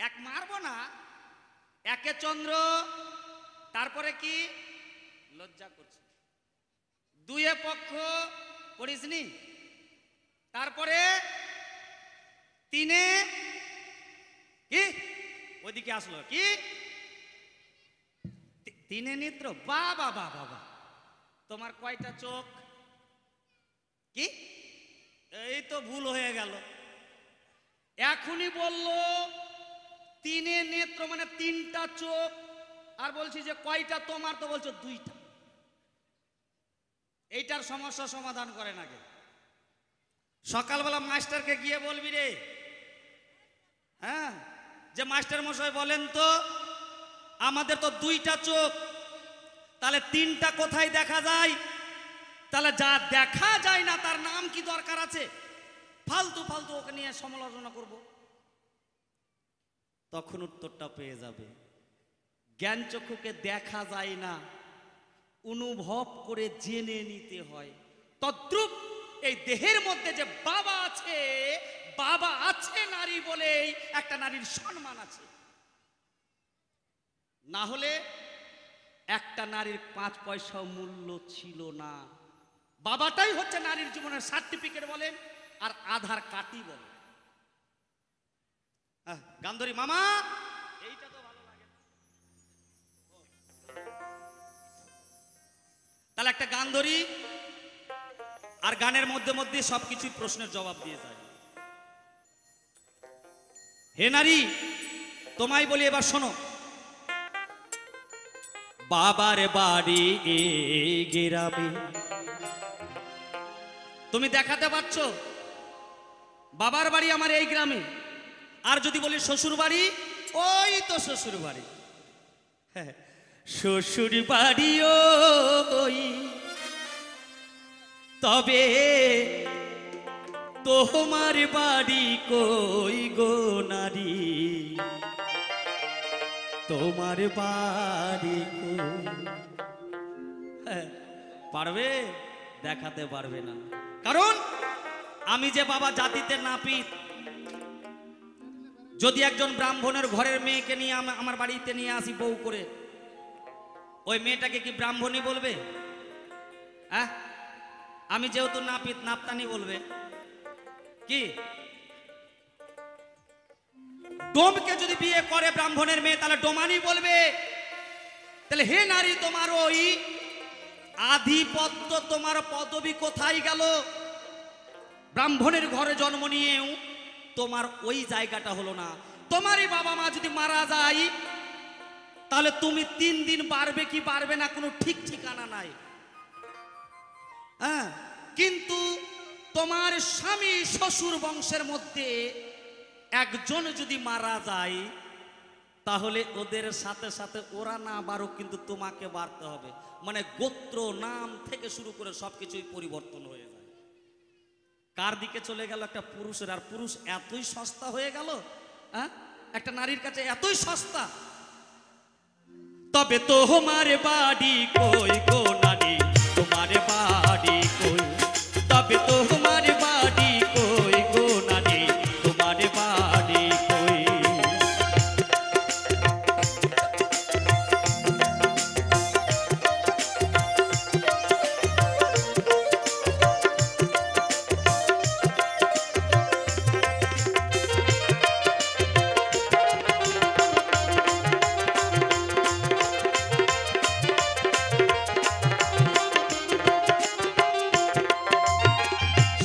এক মারবো না, একে চন্দ্র, তারপরে কি? লজ্জা করছে। দুয়ে পক্ষ পড়িসনি? তারপরে তিনে কি? ওইদিকে আসলো কি? তিনে নেত্র। বাবা বাবা বাবা, তোমার কয়টা চোখ? কি? এই তো ভুল হয়ে গেল। এখনই বললো তিনে নেত্র মানে তিনটা চোখ, আর বলছি যে কয়টা তোমার, তো বলছো দুইটা। এইটার সমস্যা সমাধান করেন আগে। সকালবেলা মাস্টারকে গিয়ে বলবি রে, হ্যাঁ, যে মাস্টার মশাই বলেন তো, আমাদের তো দুইটা চোখ, তাহলে তিনটা কোথায় দেখা যায়? তাহলে যা দেখা যায় না তার নাম কি দরকার আছে? ফালতু ফালতু ওকে নিয়ে সমালোচনা করব। তখন উত্তরটা পেয়ে যাবে। জ্ঞান চক্ষুকে দেখা যায় না, অনুভব করে জেনে নিতে হয়। তদ্রূপ এই দেহের মধ্যে যে বাবা আছে, বাবা আছে নারী বলেই একটা নারীর সম্মান আছে। না হলে একটা নারীর 5 পয়সা মূল্য ছিল না। বাবাটাই হচ্ছে নারীর জীবনের সার্টিফিকেট বলেন, আর আধার কার্ডই বলেন। গান্ধরী মামা, এইটা তো ভালো লাগে না। তাহলে একটা গান ধরি, আর গানের মধ্যে মধ্যে সবকিছুই প্রশ্নের জবাব দিয়ে যায়। হে নারী, তোমায় বলি এবার শোনো। বাবার বাড়ি এই গ্রামে, তুমি দেখাতে পারছো বাবার বাড়ি আমার এই গ্রামে। আর যদি বলি শ্বশুর বাড়ি, ওই তো শ্বশুর বাড়ি। শ্বশুর বাড়ি ওই, তবে তোমার বাড়ি কই গো নারী, তোমার বাড়ি কই? পারবে? দেখাতে পারবে না। কারণ আমি যে বাবা জাতিতে নাপিত, যদি একজন ব্রাহ্মণের ঘরের মেয়েকে নিয়ে আমার বাড়িতে নিয়ে আসি বউ করে, ওই মেয়েটাকে কি ব্রাহ্মণী বলবে? হ্যাঁ, আমি যেহেতু নাপিত, নাপতানি বলবে। কি ডোমকে যদি বিয়ে করে ব্রাহ্মণের মেয়ে, তাহলে ডোমানি বলবে। তাহলে হে নারী, তোমার ওই আধিপত্য, তোমার পদবী কোথায় গেল? ব্রাহ্মণের ঘরে জন্ম নিয়েও তোমার ওই জায়গাটা হলো না। তোমারই বাবা মা যদি মারা যায়, তাহলে তুমি 3 দিন বাড়বে কি বাড়বে না কোনো ঠিক ঠিকানা নাই। হ্যাঁ, কিন্তু তোমার স্বামী শ্বশুর বংশের মধ্যে একজন যদি মারা যায়, তাহলে ওদের সাথে সাথে ওরা না বাড়ুক, কিন্তু তোমাকে বাড়তে হবে। মানে গোত্র, নাম থেকে শুরু করে সবকিছুই পরিবর্তন হয়ে যায়। কার দিকে চলে গেল? একটা পুরুষের। আর পুরুষ এতই সস্তা হয়ে গেল, হ্যাঁ, একটা নারীর কাছে এতই সস্তা। তবে তোমার বাড়ি কই গো নারী, তোমার বাড়ি কই? তবে তোমার বাড়ি কই গো নারী, তোমার বাড়ি কই?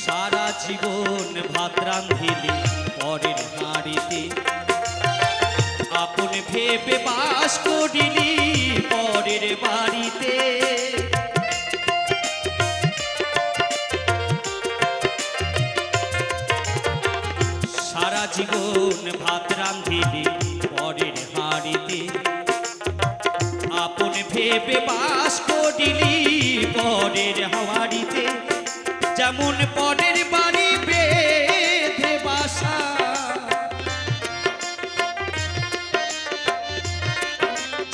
সারা জীবন ভাত রাঁধিলি পরের হাঁড়িতে, আপন ভেবে বাস করিলি পরের বাড়িতে। সারা জীবন ভাত রাঁধিলি পরের হাঁড়িতে, আপন ভেবে বাস করিলি পরের হাঁড়িতে। যেমন পরের বাড়ি বেঁধে বাসা,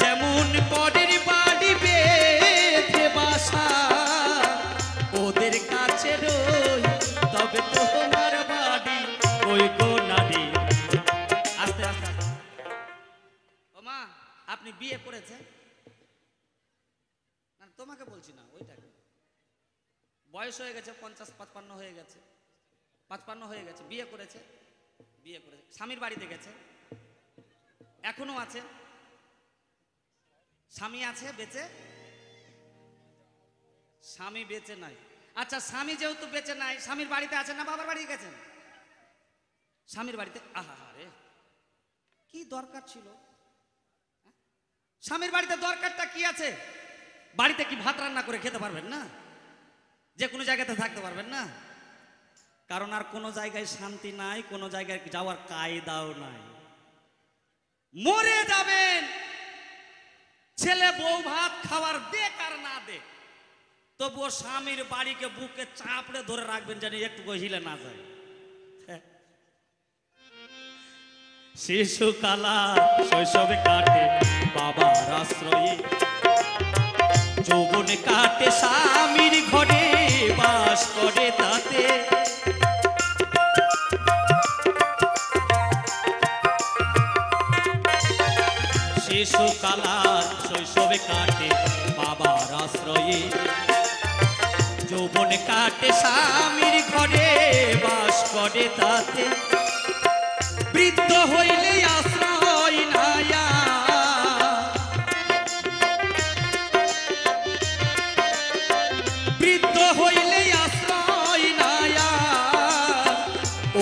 যেমন পরের বাড়ি বেঁধে বাসা, ওদের কাছে রই তবে তোমার বাড়ি ওই গো নারী। আস্তে আস্তে আস্তে। ও মা, আপনি বিয়ে করেছেন? না, তোমাকে বলছি না, ওইটাকে। বয়স হয়ে গেছে 50-55 হয়ে গেছে, 55 হয়ে গেছে, বিয়ে করেছে। বিয়ে করেছে, স্বামীর বাড়িতে গেছে, এখনো আছে। স্বামী আছে বেঁচে? স্বামী বেঁচে নাই। আচ্ছা, স্বামী যেহেতু বেঁচে নাই, স্বামীর বাড়িতে আছেন না বাবার বাড়ি গেছেন? স্বামীর বাড়িতে। আহা রে, কি দরকার ছিল? স্বামীর বাড়িতে দরকারটা কি আছে? বাড়িতে কি ভাত রান্না করে খেতে পারবেন না? যে কোনো জায়গাতে থাকতে পারবেন না? কারণ আর কোনো জায়গায় শান্তি নাই, কোনো জায়গায় যাওয়ার কায়দাও নাই। মরে যাবেন, ছেলে বউ ভাত খাওয়ার দেখ আর না দেখ, তবুও স্বামীর বাড়িকে বুকে চাপড়ে ধরে রাখবেন, যেন একটু হিলে না যায়। শিশুকালা শৈশবে কাটে বাবার আশ্রয়ে, যৌবনে কাটে স্বামীর ঘরে বাস করে তাতে। শিশুকালা শৈশবে কাটে বাবার আশ্রয়ে, যৌবনে কাটে স্বামীর ঘরে বাস করে তাতে। বৃদ্ধ হইলে আশ্রয় নায়া, বৃদ্ধ হইলে আশ্রয় নায়া,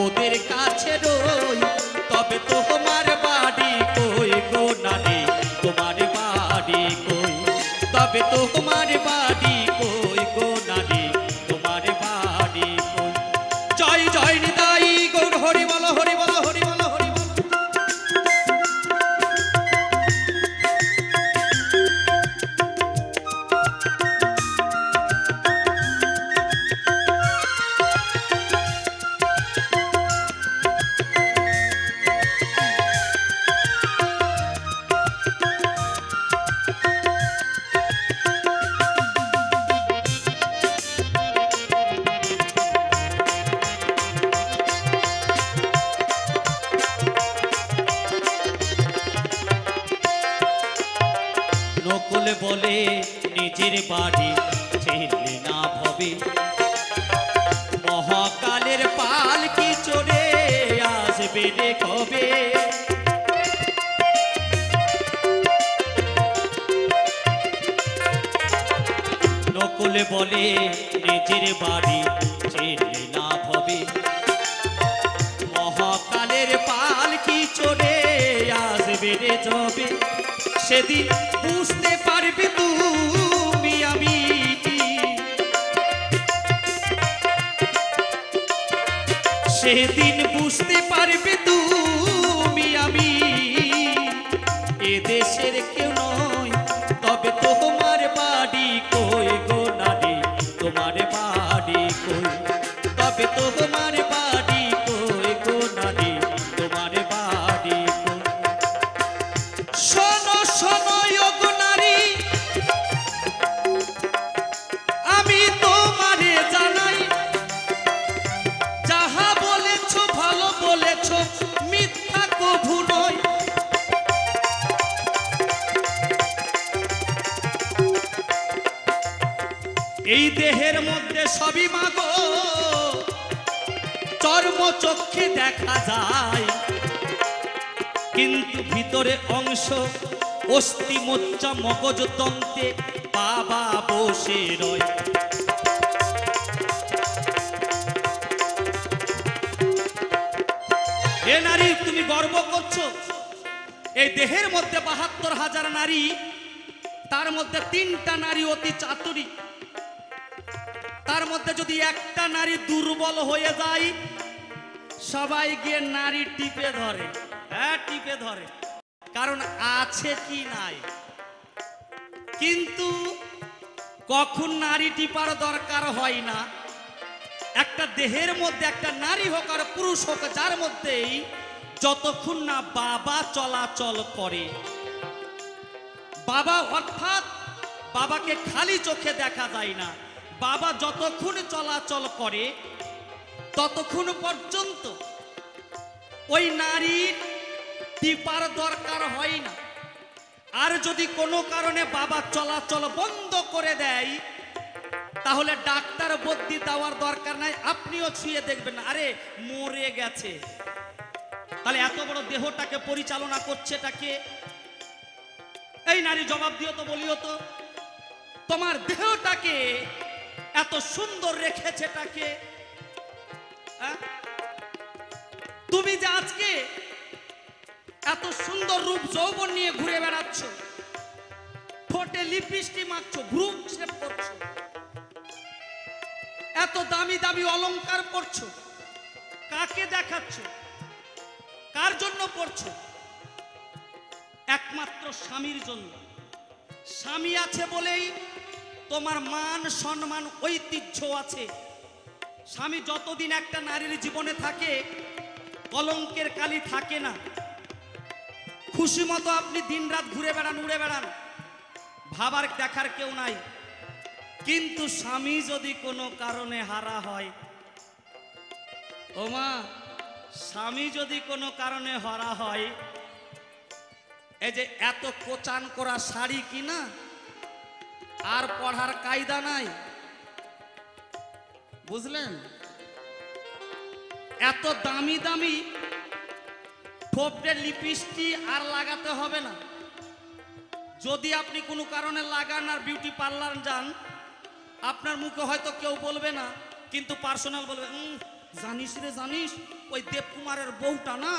ওদের কাছে রই তবে তোমার বাড়ি কই গো নারী, তোমার বাড়ি কই? তবে তোমার বাড়ি কই গো নারী, তোমার বাড়ি কই? জয় জয় নিতাই গৌর হরি বল, হরি বল, হরি বল, হরি বল। নকুল বলে নিজের বাড়ি ছেলে না ভবে, মহাকালের পালকি চড়ে আসবে রে কবে। নকুল বলে নিজের বাড়ি ছেলে না ভবে, মহাকালের পালকি চড়ে আসবে রে যবে। সেদিন বুঝতে পারবে তুমি আমি, সেদিন বুঝতে পারবে তুমি আমি এ দেশের কেউ নয়, তবে তোমার বাড়ি কই গো নারী, তোমার বাড়ি কই, তবে তোমার বাড়ি কই গো নারী, তোমার বাড়ি কই। শোনো শোনো গো নারী, আমি তোমারে জানাই, যাহা বলেছ ভালো বলেছ, মিথ্যা কভু নয়। এই দেহের মধ্যে সবই মাগো চর্মচক্ষে দেখা যায়, কিন্তু ভিতরে অংশ অস্থি মজ্জা মগজতন্ত্রে বাবা বসে রয়। এ নারী, তুমি গর্ব করছো এই দেহের মধ্যে ৭২,০০০ নারী, তার মধ্যে ৩টা নারী অতি চাতুরী। তার মধ্যে যদি একটা নারী দুর্বল হয়ে যায়, সবাই গিয়ে নারী টিপে ধরে, হ্যাঁ টিপে ধরে, কারণ আছে কি নাই। কিন্তু কখন নারী টিপার দরকার হয় না, একটা দেহের মধ্যে একটা নারী হোক আর পুরুষ হোক, যার মধ্যেই যতক্ষণ না বাবা চলাচল করে, বাবা অর্থাৎ বাবাকে খালি চোখে দেখা যায় না, বাবা যতক্ষণ চলাচল করে ততক্ষণ পর্যন্ত ওই নারীর টিপার দরকার হয় না। আর যদি কোনো কারণে বাবা চলাচল বন্ধ করে দেয়, তাহলে ডাক্তার বদ্যি দেওয়ার দরকার নাই, আপনিও ছুঁয়ে দেখবেন আরে মরে গেছে। তাহলে এত বড় দেহটাকে পরিচালনা করছেটাকে? এই নারী জবাব দিও তো, বলিও তো, তোমার দেহটাকে এত সুন্দর রেখেছেটাকে? তুমি যে আজকে এত সুন্দর রূপ যৌবন নিয়ে ঘুরে বেড়াচ্ছ, ঠোঁটে লিপস্টিক মাখছো, ভ্রু শেভ করছো, এত দামি দামি অলংকার পরছো, কাকে দেখাচ্ছ? কার জন্য পরছো? একমাত্র স্বামীর জন্য। স্বামী আছে বলেই তোমার মান সম্মান ঐতিহ্য আছে। স্বামী যতদিন একটা নারীর জীবনে থাকে, কলঙ্কের কালি থাকে না। খুশি মতো আপনি দিনরাত ঘুরে বেড়ান, উড়ে বেড়ান, ভাবার দেখার কেউ নাই। কিন্তু স্বামী যদি কোনো কারণে হারা হয়, ও মা, স্বামী যদি কোনো কারণে হারা হয়, এই যে এত কোচান করা শাড়ি কিনা আর পড়ার কায়দা নাই, বুঝলেন? এত দামি দামি ঠোঁটে লিপস্টিক আর লাগাতে হবে না। যদি আপনি কোনো কারণে লাগান আর বিউটি পার্লার যান, আপনার মুখে হয়তো কেউ বলবে না, কিন্তু পার্সোনাল বলবে, জানিস রে জানিস, ওই দেবকুমারের বউটা না,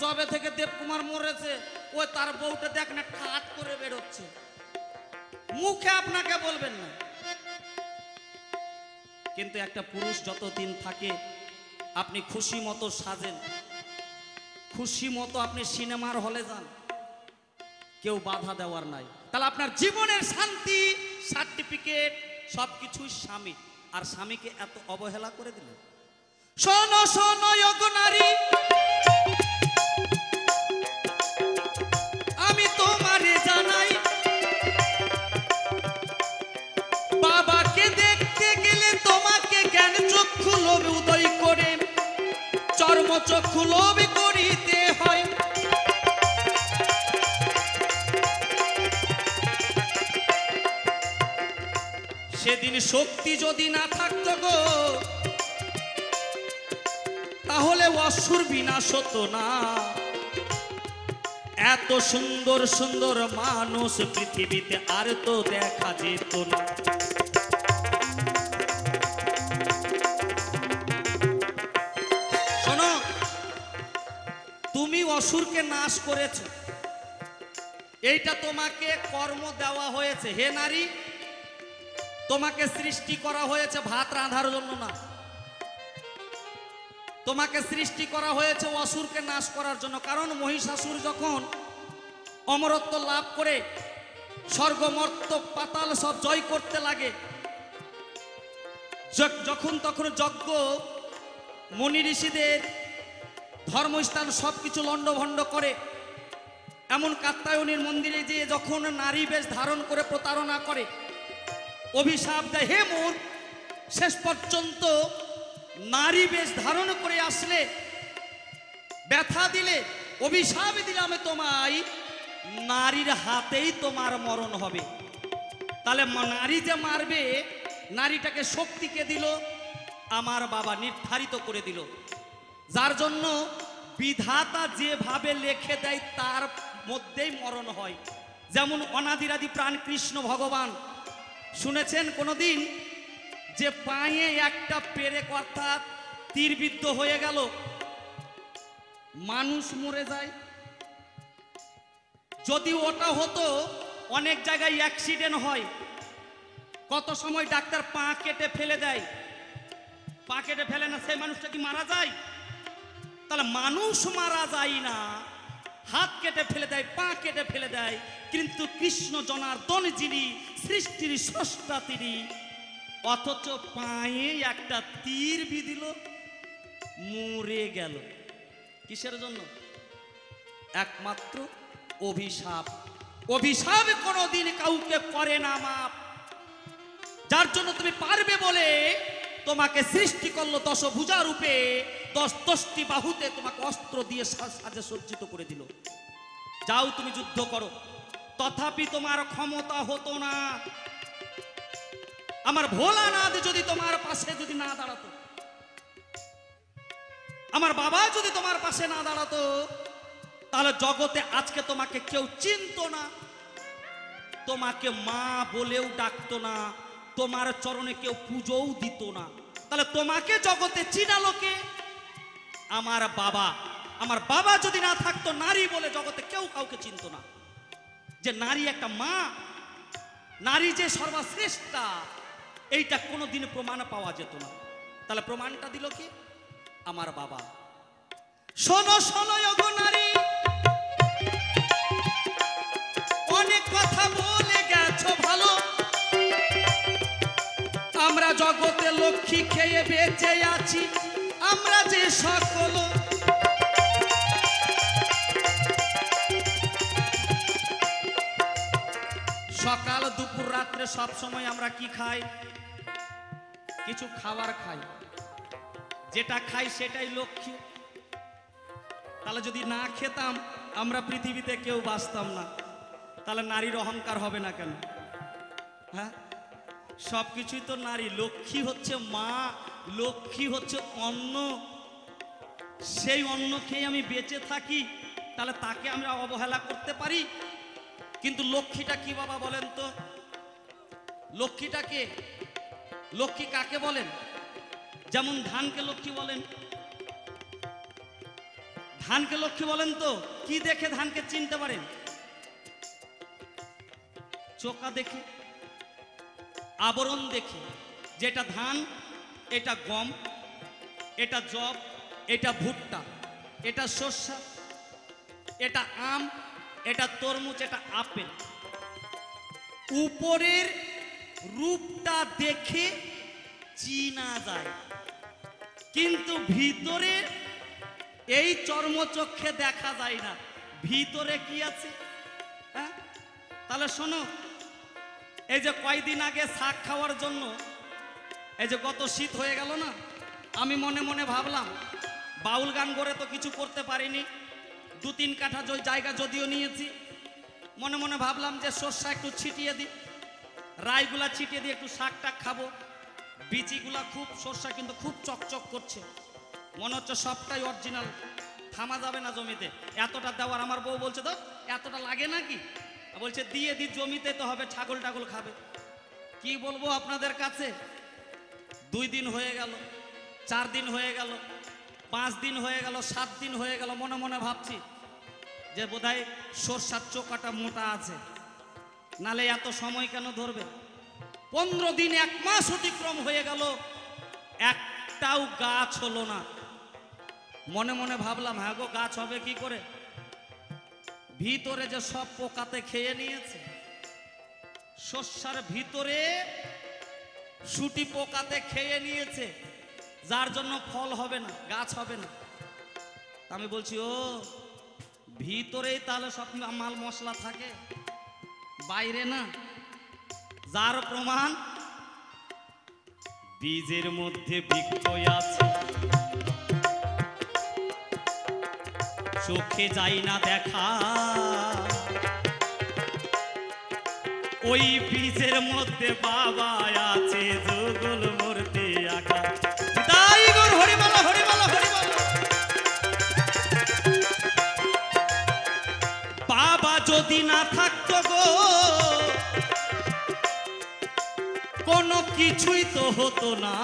জবে থেকে দেবকুমার মরেছে, ওই তার বউটা দেখ না ঠাট করে বেরোচ্ছে। মুখে আপনাকে বলবেন না, কিন্তু একটা পুরুষ যতদিন থাকে, আপনি খুশি মতো সাজেন, খুশি মতো আপনি সিনেমার হলে যান, কেউ বাধা দেওয়ার নাই। তাহলে আপনার জীবনের শান্তি সার্টিফিকেট সবকিছু স্বামী, আর স্বামীকে এত অবহেলা করে দিলেন। শোনো শোনো ওগো নারী, আমি তোমারে জানাই, বাবাকে দেখতে গেলে তোমাকে জ্ঞান চক্ষু লোভ উদয় করে, চর্ম চক্ষু লোভ করিতে হয়। সেদিন শক্তি যদি না থাকতো গো, তাহলে অসুর বিনাশ হতো না। এত সুন্দর সুন্দর মানুষ পৃথিবীতে আর তো দেখা যেত না। শোনো, তুমি অসুরকে নাশ করেছো, এইটা তোমাকে কর্ম দেওয়া হয়েছে। হে নারী, তোমাকে সৃষ্টি করা হয়েছে ভাত রাঁধার জন্য না, তোমাকে সৃষ্টি করা হয়েছে অসুরকে নাশ করার জন্য। কারণ মহিষাসুর যখন অমরত্ব লাভ করে স্বর্গ মর্ত পাতাল সব জয় করতে লাগে, যখন তখন যজ্ঞ মুনি ঋষিদের ধর্মস্থান সবকিছু লণ্ডভণ্ড করে, এমন কাত্যায়নীর মন্দিরে যেয়ে যখন নারী বেশ ধারণ করে প্রতারণা করে, অভিশাপ দেয়, হে মোর, শেষ পর্যন্ত নারী বেশ ধারণ করে আসলে, ব্যথা দিলে, অভিশাপ দিলাম তোমায়, নারীর হাতেই তোমার মরণ হবে। তাহলে নারী যে মারবে, নারীটাকে শক্তিকে দিল আমার বাবা, নির্ধারিত করে দিল। যার জন্য বিধাতা যেভাবে লেখে দেয় তার মধ্যেই মরণ হয়। যেমন অনাদিরাদি প্রাণ কৃষ্ণ ভগবান, শুনেছেন কোনোদিন যে পায়ে একটা পেরেক অর্থাৎ তীরবিদ্ধ হয়ে গেল, মানুষ মরে যায়? যদি ওটা হতো, অনেক জায়গায় অ্যাক্সিডেন্ট হয়, কত সময় ডাক্তার পা কেটে ফেলে দেয়, পা কেটে ফেলে না, সেই মানুষটা কি মারা যায়? তাহলে মানুষ মারা যায় না, হাত কেটে ফেলে দেয়, পা কেটে ফেলে দেয়, কিন্তু কৃষ্ণ জনার্দন যিনি সৃষ্টির স্রষ্টা তিনি, অথচ পায়ে একটা তীর বিধিল, মরে গেল। কিসের জন্য? একমাত্র অভিশাপ। অভিশাপ কোনোদিন কাউকে করে না মাপ। যার জন্য তুমি পারবে বলে তোমাকে সৃষ্টি করলো দশভুজা রূপে, 10টি বাহুতে তোমাকে অস্ত্র দিয়ে সাজে সজ্জিত করে দিল, যাও তুমি যুদ্ধ করো। তথাপি তোমার ক্ষমতা হতো না। আমার ভোলানাথ যদি তোমার পাশে যদি না দাঁড়াতো, আমার বাবা যদি তোমার পাশে না দাঁড়াতো, তাহলে জগতে আজকে তোমাকে কেউ চিনতো না, তোমাকে মা বলেও ডাকতো না, তোমার চরণে কেউ পুজোও দিত না। তাহলে তোমাকে জগতে চিনালো কে? আমার বাবা। আমার বাবা যদি না থাকতো, নারী বলে জগতে কেউ কাউকে চিনতো না, যে নারী একটা মা, নারী যে সর্বশ্রেষ্ঠা, এইটা কোনোদিন প্রমাণ পাওয়া যেত না। তাহলে প্রমাণটা দিল কি? আমার বাবা। শোনো শোনো ওগো নারী, অনেক কথা বলে গেছো ভালো, আমরা জগতে লক্ষ্মী খেয়ে বেঁচে আছি, আমরা যে সকল সকাল দুপুর রাত্রে সব সময় আমরা কি খাই? কিছু খাবার খাই, যেটা খাই সেটাই লক্ষ্মী। তাহলে যদি না খেতাম, আমরা পৃথিবীতে কেউ বাঁচতাম না। তাহলে নারীর অহংকার হবে না কেন? হ্যাঁ, সবকিছুই তো নারী। লক্ষ্মী হচ্ছে মা, লক্ষ্মী হচ্ছে অন্ন, সেই অন্ন খেয়ে আমি বেঁচে থাকি, তাহলে তাকে আমরা অবহেলা করতে পারি? কিন্তু লক্ষ্মীটা কি বাবা বলেন তো? লক্ষ্মীটাকে, লক্ষ্মী কাকে বলেন? যেমন ধানকে লক্ষ্মী বলেন, ধানকে লক্ষ্মী বলেন তো কি দেখে ধানকে চিনতে পারেন? চোকা দেখে, আবরণ দেখে, যেটা ধান, এটা গম, এটা জব, এটা ভুট্টা, এটা শস্য, এটা আম, এটা তরমুজ, এটা আপেল। উপরের রূপটা দেখে চিনা যায়, কিন্তু ভিতরে এই চর্মচক্ষে দেখা যায় না ভিতরে কি আছে। হ্যাঁ, তাহলে শোনো, এই যে কয়দিন আগে শাক খাওয়ার জন্য, এই যে গত শীত হয়ে গেল না, আমি মনে মনে ভাবলাম বাউল গান করে তো কিছু করতে পারিনি, 2-3 কাঠা জায়গা যদিও নিয়েছি, মনে মনে ভাবলাম যে শস্য একটু ছিটিয়ে দিই। রাইগুলা ছিটিয়ে দিয়ে একটু শাক টাক খাবো। বিচিগুলা খুব সর্ষা কিন্তু খুব চকচক করছে, মনে হচ্ছে সবটাই অরিজিনাল, থামা যাবে না জমিতে। এতটা দেওয়ার আমার বউ বলছে তো এতটা লাগে নাকি, বলছে দিয়ে দি জমিতে তো হবে, ছাগল টাগল খাবে। কি বলবো আপনাদের কাছে, 2 দিন হয়ে গেল, 4 দিন হয়ে গেল, 5 দিন হয়ে গেল, 7 দিন হয়ে গেল, মনে মনে ভাবছি যে বোধহয় সর্ষার চোকাটা মোটা আছে, নালে এত সময় কেন ধরবে। 15 দিন 1 মাস অতিক্রম হয়ে গেল, একটাও গাছ হলো না। মনে মনে ভাবলাম হ্যাঁ গো, গাছ হবে কি করে, ভিতরে যে সব পোকাতে খেয়ে নিয়েছে, শস্যার ভিতরে শুটি পোকাতে খেয়ে নিয়েছে, যার জন্য ফল হবে না, গাছ হবে না। আমি বলছি ও ভিতরেই তাহলে সব মাল মশলা থাকে, বাইরে না। যার প্রমাণ বীজের মধ্যে বৃক্ষ আছে, চোখে যাই না দেখা, ওই বীজের মধ্যে বাবা আছে যুগল মূর্তি আঁকা। তাই গো হরিমালা হরিমালা হরিমালা। বাবা যদি না থাকতো গো কোনো কিছুই তো হতো না।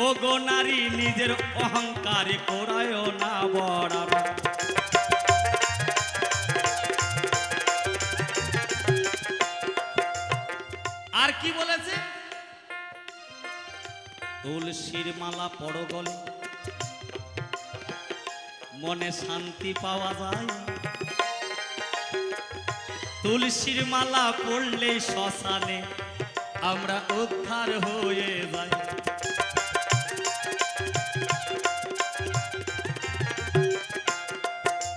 ও গো নারী নিজের অহংকারে করায় না বড়াবা। আর কি বলেছে, তুলসীর মালা পড়ো গলে মনে শান্তি পাওয়া যায়, তুলসীর মালা পড়লে শ্মশানে আমরা উদ্ধার হয়ে যাই।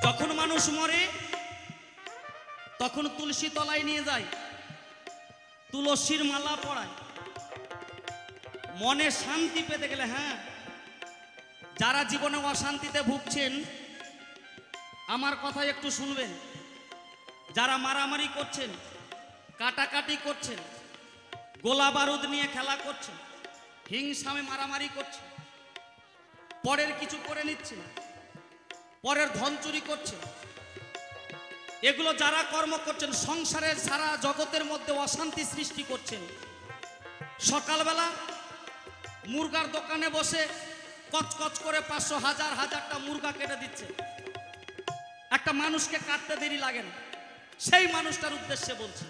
যখন মানুষ মরে তখন তুলসী তলায় নিয়ে যায়, তুলসীর মালা পড়ায়, মনে শান্তি পেতে গেলে। হ্যাঁ, যারা জীবনে অশান্তিতে ভুগছেন আমার কথা একটু শুনবেন। যারা মারামারি করছেন, কাটাকাটি করছেন, গোলা বারুদ নিয়ে খেলা করছেন, হিংসামে মারামারি করছেন, পরের কিছু করে নিচ্ছেন, পরের ধন চুরি করছেন, এগুলো যারা কর্ম করছেন সংসারের সারা জগতের মধ্যে অশান্তি সৃষ্টি করছেন। সকালবেলা মুরগার দোকানে বসে কচকচ করে 500 হাজার হাজারটা মুরগা কেটে দিচ্ছে, একটা মানুষকে কাটতে দেরি লাগে না। সেই মানুষটার উদ্দেশ্যে বলছি,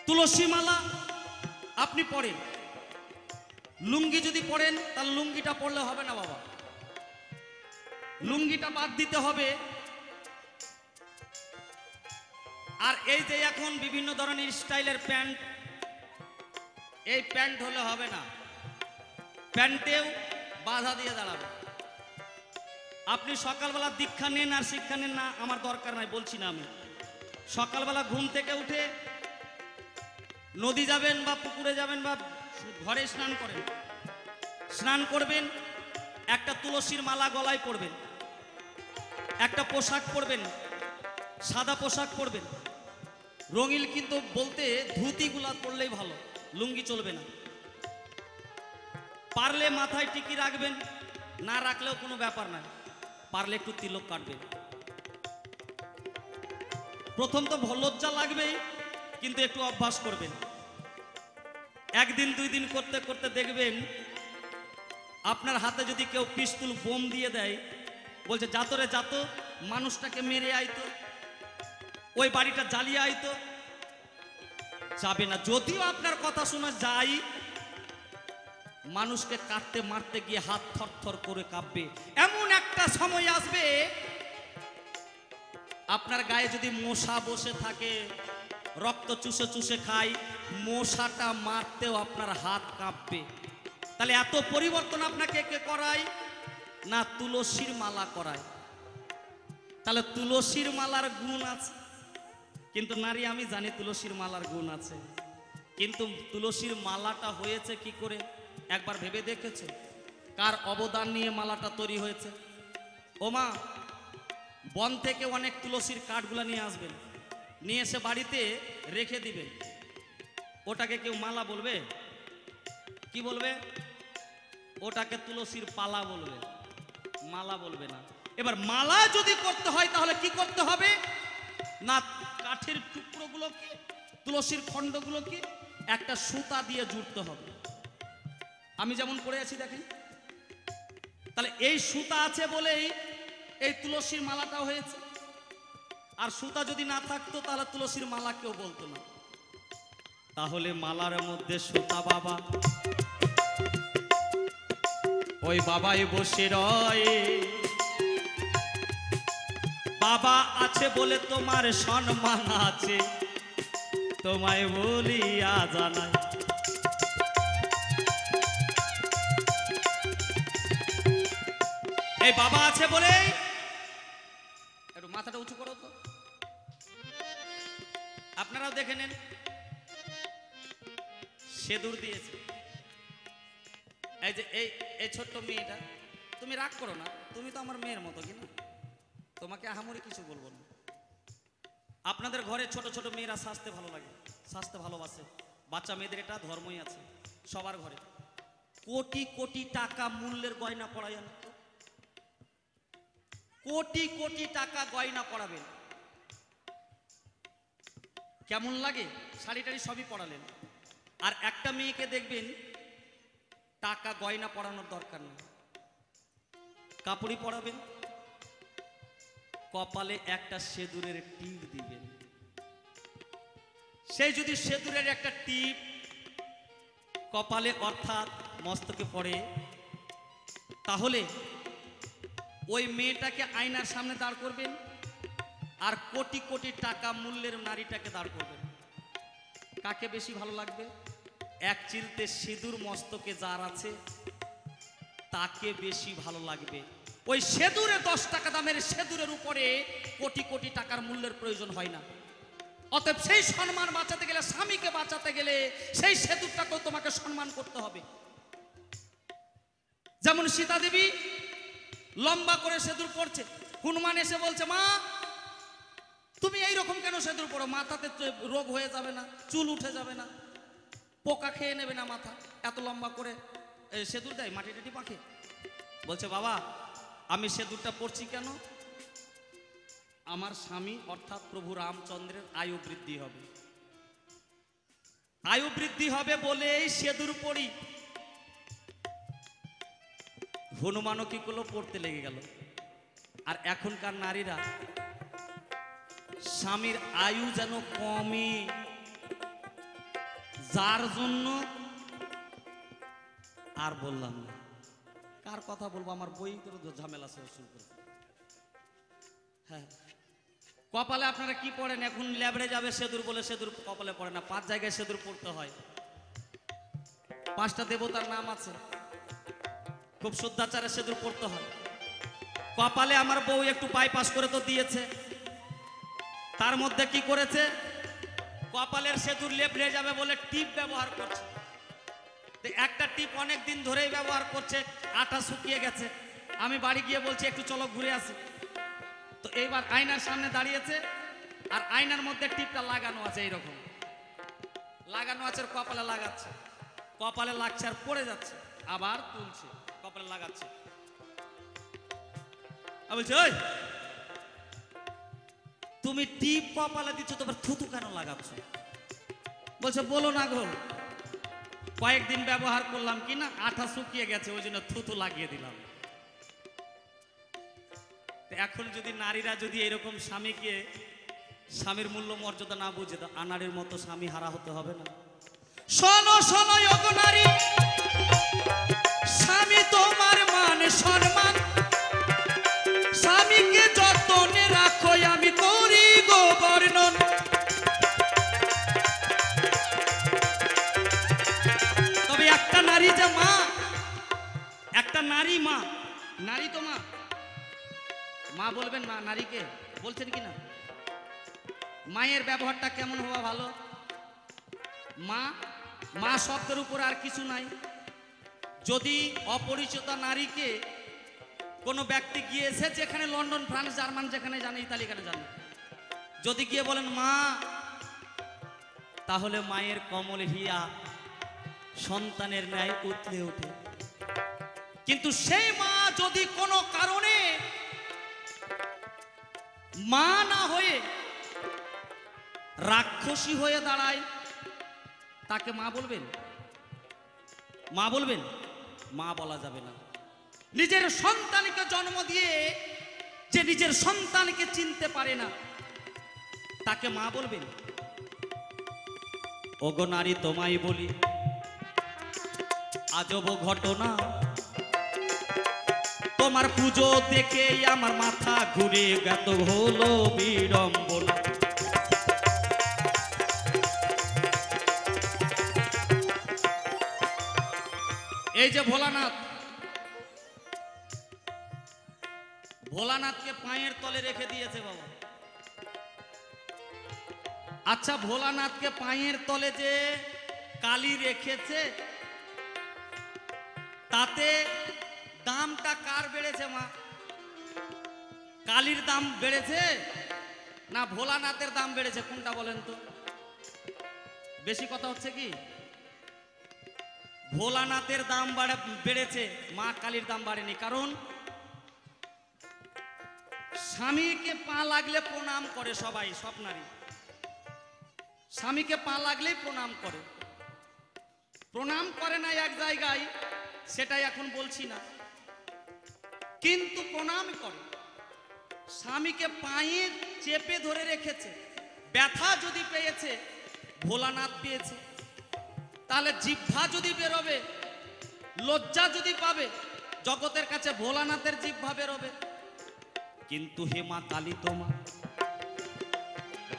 তুলসী মালা আপনি পড়েন, লুঙ্গি যদি পড়েন তাহলে লুঙ্গিটা পড়লে হবে না বাবা, লুঙ্গিটা বাদ দিতে হবে। আর এই যে এখন বিভিন্ন ধরনের স্টাইলের প্যান্ট, এই প্যান্ট হলে হবে না, প্যান্টেও বাধা দিয়ে দাঁড়াবে। আপনি সকালবেলা দীক্ষা নেন আর শিক্ষা নেন না, আমার দরকার নাই, বলছি না আমি। সকালবেলা ঘুম থেকে উঠে নদী যাবেন বা পুকুরে যাবেন বা ঘরে স্নান করেন, স্নান করবেন, একটা তুলসীর মালা গলায় পরবেন, একটা পোশাক পরবেন, সাদা পোশাক পরবেন, রঙিন কিন্তু বলতে ধুতিগুলা পরলেই ভালো, লুঙ্গি চলবে না। পারলে মাথায় টিকি রাখবেন, না রাখলেও কোনো ব্যাপার না, পারলে একটু তিলক কাটবেন। প্রথম তো লজ্জা লাগবেই, কিন্তু একটু অভ্যাস করবেন। 1 দিন 2 দিন করতে করতে দেখবেন আপনার হাতে যদি কেউ পিস্তল বোম দিয়ে দেয়, বলছে যাতরে যাত, মানুষটাকে মেরে আইতো, ওই বাড়িটা জ্বালিয়ে আইতো, যাবে না। যদিও আপনার কথা শোনা যায়, মানুষকে কাটতে মারতে গিয়ে হাত থরথর করে কাঁপবে। এমন একটা সময় আসবে আপনার গায়ে যদি মশা বসে থাকে, রক্ত চুষে চুষে খায়, মশাটা মারতেও আপনার হাত কাঁপবে। তাহলে এত পরিবর্তন আপনাকে কে করায় না? তুলসীর মালা করায়। তাহলে তুলসীর মালার গুণ আছে, কিন্তু নারী আমি জানি তুলসীর মালার গুণ আছে, কিন্তু তুলসীর মালাটা হয়েছে কি করে একবার ভেবে দেখেছে? কার অবদান নিয়ে মালাটা তৈরি হয়েছে? ও মা, বন থেকে অনেক তুলসীর কাঠগুলা নিয়ে আসবেন, নিয়ে এসে বাড়িতে রেখে দিবেন। ওটাকে কেউ মালা বলবে? কি বলবে? ওটাকে তুলসীর পালা বলবে, মালা বলবে না। এবার মালা যদি করতে হয় তাহলে কি করতে হবে না, কাঠের টুকরোগুলোকে, তুলসীর খণ্ডগুলোকে একটা সুতা দিয়ে জুড়তে হবে। আমি যেমন করে আছি দেখেন, তাহলে এই সুতা আছে বলেই এই তুলসীর মালাটাও হয়েছে। আর সুতা যদি না থাকতো তাহলে তুলসীর মালা কেউ বলতো না। তাহলে মালার মধ্যে সুতা বাবা, ওই বাবাই বসে রয়। বাবা আছে বলে তোমার সম্মান আছে, তোমায় বলিয়া জানাই। এই বাবা আছে বলে, একটু মাথাটা উঁচু করো তো, আপনারাও দেখে নেন। সেদুর দিয়েছে, এই যে এই ছোট্ট মেয়েটা, তুমি রাগ করো না, তুমি তো আমার মেয়ের মতো, কিনা তোমাকে আহামরি কিছু বলবো না। আপনাদের ঘরে ছোট ছোট মেয়েরা সাজতে ভালো লাগে, সাজতে ভালোবাসে। বাচ্চা মেয়েদের এটা ধর্মই আছে সবার ঘরে। কোটি কোটি টাকা মূল্যের গয়না পড়ায়, কোটি কোটি টাকা গয়না পড়াবেন, কেমন লাগে? শাড়ি টাড়ি সবই পড়ালেন। আর একটা মেয়েকে দেখবেন টাকা গয়না পড়ানোর দরকার নেই, কাপড়ই পরাবেন, কপালে একটা সেদুরের টিপ দিবেন। সেই যদি সেদুরের একটা টিপ কপালে অর্থাৎ মস্তকে পড়ে, তাহলে ওই মেয়েটাকে আয়নার সামনে দাঁড় করবেন আর কোটি কোটি টাকা মূল্যের নারীটাকে দাঁড় করবেন। কাকে বেশি ভালো লাগবে? এক চিলতে সিঁদুর মস্তকে যার আছে তাকে বেশি ভালো লাগবে। ওই সেদুরে 10 টাকা দামের সেদুরের উপরে কোটি কোটি টাকার মূল্যের প্রয়োজন হয় না। অতএব সেই সম্মান বাঁচাতে গেলে, স্বামীকে বাঁচাতে গেলে সেই সেদুরটাকেও তোমাকে সম্মান করতে হবে। যেমন সীতা দেবী লম্বা করে সেদুর পড়ছে, হনুমান এসে বলছে, মা তুমি এইরকম কেন সেদুর পড়ো? মাথাতে রোগ হয়ে যাবে না, চুল উঠে যাবে না, পোকা খেয়ে নেবে না মাথা? এত লম্বা করে সেদুর দেয়, মাটি টাটি পাখে। বলছে, বাবা আমি সেদুরটা পড়ছি কেন? আমার স্বামী অর্থাৎ প্রভু রামচন্দ্রের আয়ু বৃদ্ধি হবে, আয়ু বৃদ্ধি হবে বলেই সেদুর পড়ি। হনুমানও কি করলো? পড়তে লেগে গেল। আর এখনকার নারীরা স্বামীর আয়ু যেন কমে, যার জন্য আর বললাম না, কার কথা বলবো, আমার বই ঝামেলা শুরু করে। হ্যাঁ, কপালে আপনারা কি পড়েন? এখন ল্যাবড়ে যাবে সেদুর বলে সেদুর কপালে পড়ে না, 5 জায়গায় সেদুর পড়তে হয়। 5টা দেবতার নাম আছে, খুব শুদ্ধাচারে সেদুর পড়তে হয়। কপালে আমার বউ একটু বাইপাস করে তো দিয়েছে, তার মধ্যে কি করেছে? কপালের সেদুর লেবড়ে যাবে বলে টিপ ব্যবহার করছে। একটা টিপ অনেক দিন ধরেই ব্যবহার করছে, আটা শুকিয়ে গেছে। আমি বাড়ি গিয়ে বলছি একটু চলো ঘুরে আসি। তো এইবার আয়নার সামনে দাঁড়িয়েছে আর আয়নার মধ্যে টিপটা লাগানো আছে, এইরকম লাগানো আছে, কপালে লাগাচ্ছে, কপালে লাগছে আর পড়ে যাচ্ছে, আবার তুলছে, কপালে লাগাচ্ছে। বলছে, ওই তুমি টিপ কপালে দিচ্ছ, তোমার থুতু কেন লাগাচ্ছ? বলছে, বলো না গো, কয়েকদিন ব্যবহার করলাম কি না, আঠা শুকিয়ে গেছে, ওই জন্য থুতু লাগিয়ে দিলাম। এখন যদি নারীরা যদি এরকম স্বামীকে, স্বামীর মূল্য মর্যাদা না বুঝে, তো আনাড়ির মতো স্বামী হারা হতে হবে না। শোনো শোনো ওগো নারী, স্বামী তোমার মান সম্মান, স্বামীকে যতনে রাখো আমি করি গো বর্ণন। তবে একটা নারী যে মা, একটা নারী মা, নারী তো মা, মা বলবেন না নারীকে, বলছেন কি না? মায়ের ব্যবহারটা কেমন হওয়া ভালো? মা, মা শব্দের উপর আর কিছু নাই। যদি অপরিচিত নারীকে কোনো ব্যক্তি গিয়েছে, যেখানে লন্ডন, ফ্রান্স, জার্মান, যেখানে জানে, ইতালি, এখানে জানে, যদি গিয়ে বলেন মা, তাহলে মায়ের কমল হিয়া সন্তানের ন্যায় উতলে ওঠে। কিন্তু সেই মা যদি কোনো কারণে মা না হয়ে রাক্ষসী হয়ে দাঁড়ায়, তাকে মা বলবেন? মা বলবেন? মা বলা যাবে না। নিজের সন্তানকে জন্ম দিয়ে যে নিজের সন্তানকে চিনতে পারে না, তাকে মা বলবেন? ওগো নারী, তোমায় বলি আজব ঘটনা, তোমার পুজো দেখে আমার মাথা ঘুরে গেত হলো বিড়ম্বনা। এই যে ভোলানাথ, ভোলানাথকে পায়ের তলে রেখে দিয়েছে বাবা। আচ্ছা, ভোলানাথকে পায়ের তলে যে কালী রেখেছে, তাতে দামটা কার বেড়েছে মা? কালীর দাম বেড়েছে না ভোলানাথের দাম বেড়েছে? কোনটা বলেন তো? বেশি কথা হচ্ছে কি? ভোলানাথের দাম বেড়েছে, মা কালীর দাম বাড়েনি। কারণ স্বামীকে পা লাগলে প্রণাম করে সবাই, সব নারী স্বামীকে পা লাগলেই প্রণাম করে। প্রণাম করে না এক জায়গায়, সেটাই এখন বলছি না, কিন্তু প্রণাম করে। স্বামীকে পায়ে চেপে ধরে রেখেছে। ব্যথা যদি পেয়েছে, ভোলানাথ পেয়েছে, তাহলে জিহ্বা যদি বেরোবে, লজ্জা যদি পাবে, জগতের কাছে ভোলানাথের জিহ্বা বেরোবে। কিন্তু হে মা কালী, তোমার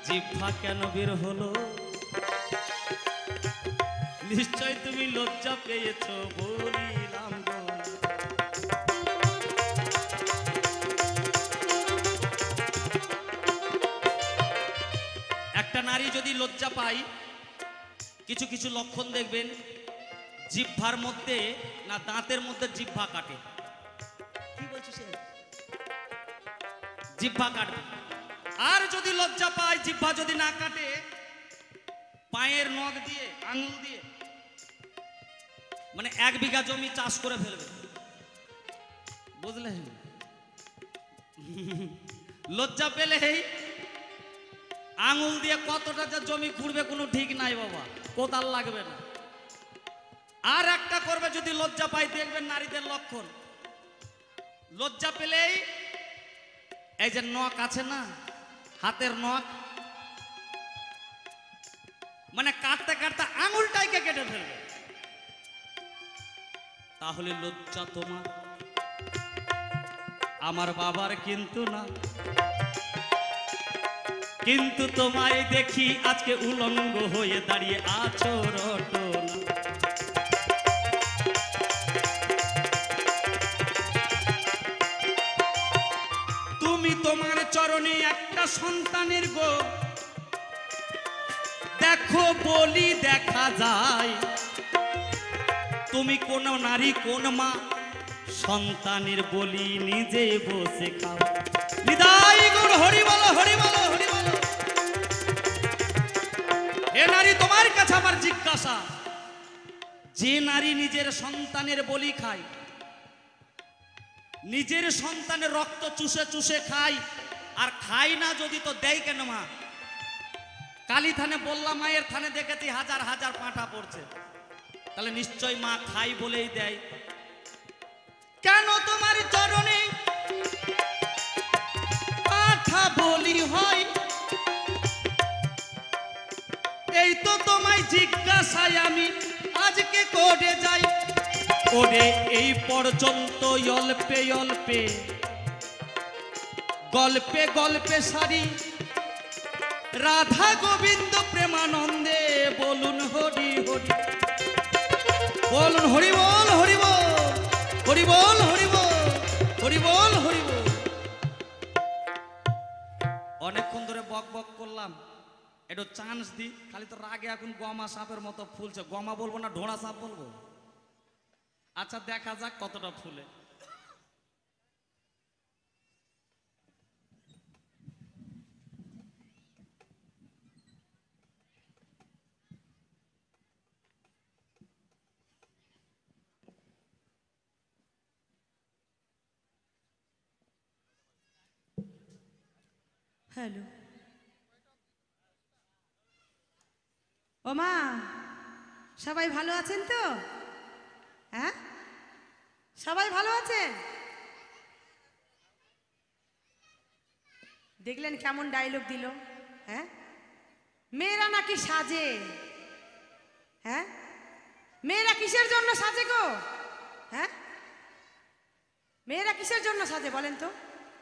জিহ্বা কেন বের হলো? নিশ্চয় তুমি লজ্জা পেয়েছো, বলিলাম গো। একটা নারী যদি লজ্জা পায়, কিছু কিছু লক্ষণ দেখবেন, জিহ্বার মধ্যে না দাঁতের মধ্যে জিহ্বা কাটে। কি বলছিস? জিহ্বা কাটবে। আর যদি লজ্জা পায়, জিহ্বা যদি না কাটে, পায়ের নখ দিয়ে, আঙুল দিয়ে, মানে 1 বিঘা জমি চাষ করে ফেলবে, বুঝলেন? লজ্জা পেলেই আঙুল দিয়ে কতটা যে জমি ঘুরবে কোনো ঠিক নাই বাবা, কোদাল লাগবে না। আর একটা করবে যদি লজ্জা পাই, দেখবেন নারীদের লক্ষণ, লজ্জা পেলেই এই যে নখ আছে না, হাতের নখ, মানে কাটতে কাটতে আঙুলটাইকে কেটে ফেলবে। তাহলে লজ্জা তোমার, আমার বাবার কিন্তু না। কিন্তু তোমায় দেখি আজকে উলঙ্গ হয়ে দাঁড়িয়ে আছো রটনা। তুমি তোমার চরণে একটা সন্তানের গো দেখো বলি দেখা যায়। তুমি কোন নারী, কোন মা, সন্তানের বলি নিজে বসে খাও। নিতাই গৌর হরি বলো, হরি বলো, হরি বলো। এ নারী, তোমার কাছে আমার জিজ্ঞাসা, যে নারী নিজের সন্তানের বলি খায়, নিজের সন্তানের রক্ত চুষে চুষে খায়, আর খায় না যদি, তো দেয় কেন মা? কালী থানে বললাম, মায়ের থানে দেখেছি হাজার হাজার পাঁঠা পড়ছে, তাহলে নিশ্চয় মা খাই বলেই দেয়। কেন তোমার চরণে পাঁঠা বলি হয়? এই তো তোমায় জিজ্ঞাসায় আমি আজকে করে যাই। ওরে এই পর্যন্ত অল্পে অল্পে, গল্পে গল্পে সারি রাধা গোবিন্দ প্রেমানন্দে বলুন হরি হরি, বলুন হরি বল, হরি বল, হরি বল, হরি বল, হরি বল, হরি বল। অনেকক্ষণ ধরে বক বক করলাম, একটু চান্স দি। খালি তো রাগে এখন গমা সাপের মতো ফুলছে। গমা বলবো না ঢোড়া সাপ বলবো? আচ্ছা, দেখা যাক কতটা ফুলে। হ্যালো, ও মা, সবাই ভালো আছেন তো? হ্যাঁ, সবাই ভালো আছেন? দেখলেন কেমন ডায়লগ দিল? হ্যাঁ, মেয়েরা নাকি সাজে। হ্যাঁ, মেয়েরা কিসের জন্য সাজে গো? হ্যাঁ, মেয়েরা কিসের জন্য সাজে বলেন তো?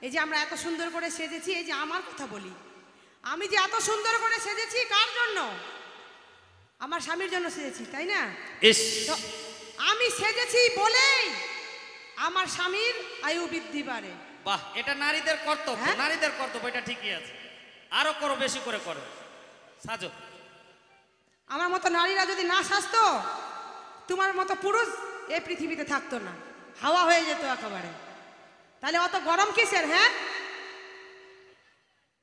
এই যে আমরা এত সুন্দর করে সেজেছি, এই যে আমার কথা বলি, আমি যে এত সুন্দর করে সেজেছি কার জন্য? আমার স্বামীর জন্য সেজেছি, তাই না? ইস, তো আমি সেজেছি বলেই আমার স্বামীর আয়ু বৃদ্ধি পারে। বাহ, এটা নারীদের কর্তব্য, হ্যাঁ? নারীদের কর্তব্য, এটা ঠিকই আছে। আরো করো, বেশি করে করো, সাজো। আমার মতো নারীরা যদি না সাজতো, তোমার মতো পুরুষ এই পৃথিবীতে থাকতো না, হাওয়া হয়ে যেত একেবারে। তাহলে অত গরম কিসের? হ্যাঁ,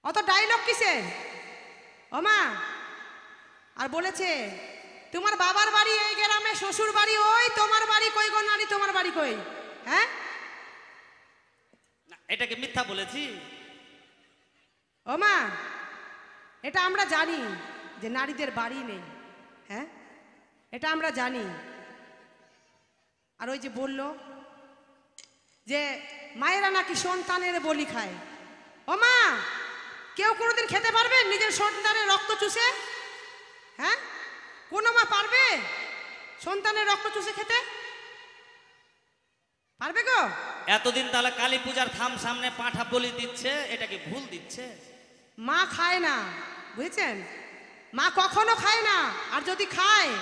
অত ডায়লগ কিসের? ও মা, আর বলেছে তোমার বাবার বাড়ি এই গ্রামে, শ্বশুর বাড়ি ওই, তোমার বাড়ি কই গো নারী, তোমার বাড়ি কই? হ্যাঁ, না, এটাকে মিথ্যা বলেছি? ও মা, এটা আমরা জানি যে নারীদের বাড়ি নেই। হ্যাঁ, এটা আমরা জানি। আর ওই যে বলল যে মায়েরা নাকি সন্তানের বলি খায়। ও মা, কেউ কোনোদিন খেতে পারবে নিজের সন্তানের রক্ত চুষে? হ্যাঁ, কোনো মা পারবে সন্তানের রক্ত চুষে খেতে? পারবে গো? এতদিন তাহলে কালী পূজার থাম সামনে পাঁঠা বলি দিচ্ছে, এটা কি ভুল দিচ্ছে? মা খায় না, বুঝেছেন? মা কখনো খায় না। আর যদি খায়,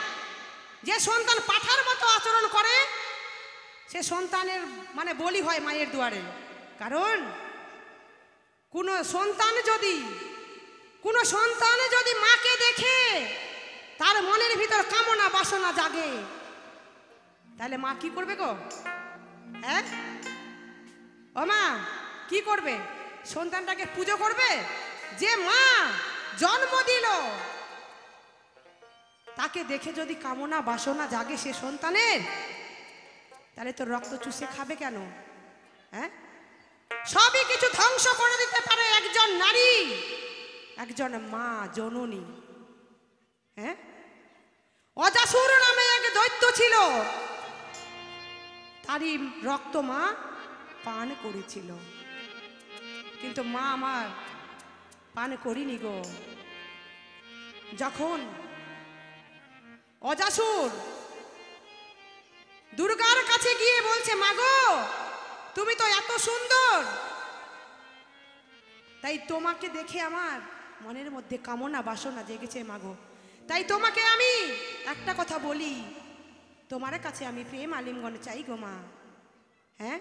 যে সন্তান পাঠার মতো আচরণ করে সে সন্তানের মানে বলি হয় মায়ের দুয়ারে। কারণ কোনো সন্তান যদি মাকে দেখে তার মনের ভিতর কামনা বাসনা জাগে, তাহলে মা কি করবে গো? হ্যাঁ, ও মা, কি করবে? সন্তানটাকে পুজো করবে। যে মা জন্ম দিল তাকে দেখে যদি কামনা বাসনা জাগে সে সন্তানের, তাহলে তো রক্ত চুষে খাবে কেন? হ্যাঁ, সবই কিছু ধ্বংস করে দিতে পারে একজন নারী, একজন মা জননী। হ্যাঁ, অজাসুর নামে এক দৈত্য ছিল, তারই রক্ত মা পান করেছিল, কিন্তু মা আমার পান করিনি গো। যখন অজাসুর দুর্গার কাছে গিয়ে বলছে, মাগো তুমি তো এত সুন্দর, তাই তোমাকে দেখে আমার মনের মধ্যে কামনা বাসনা জেগেছে মাগো, তাই তোমাকে আমি একটা কথা বলি, তোমার কাছে আমি প্রেম আলিঙ্গন চাই গো মা। হ্যাঁ,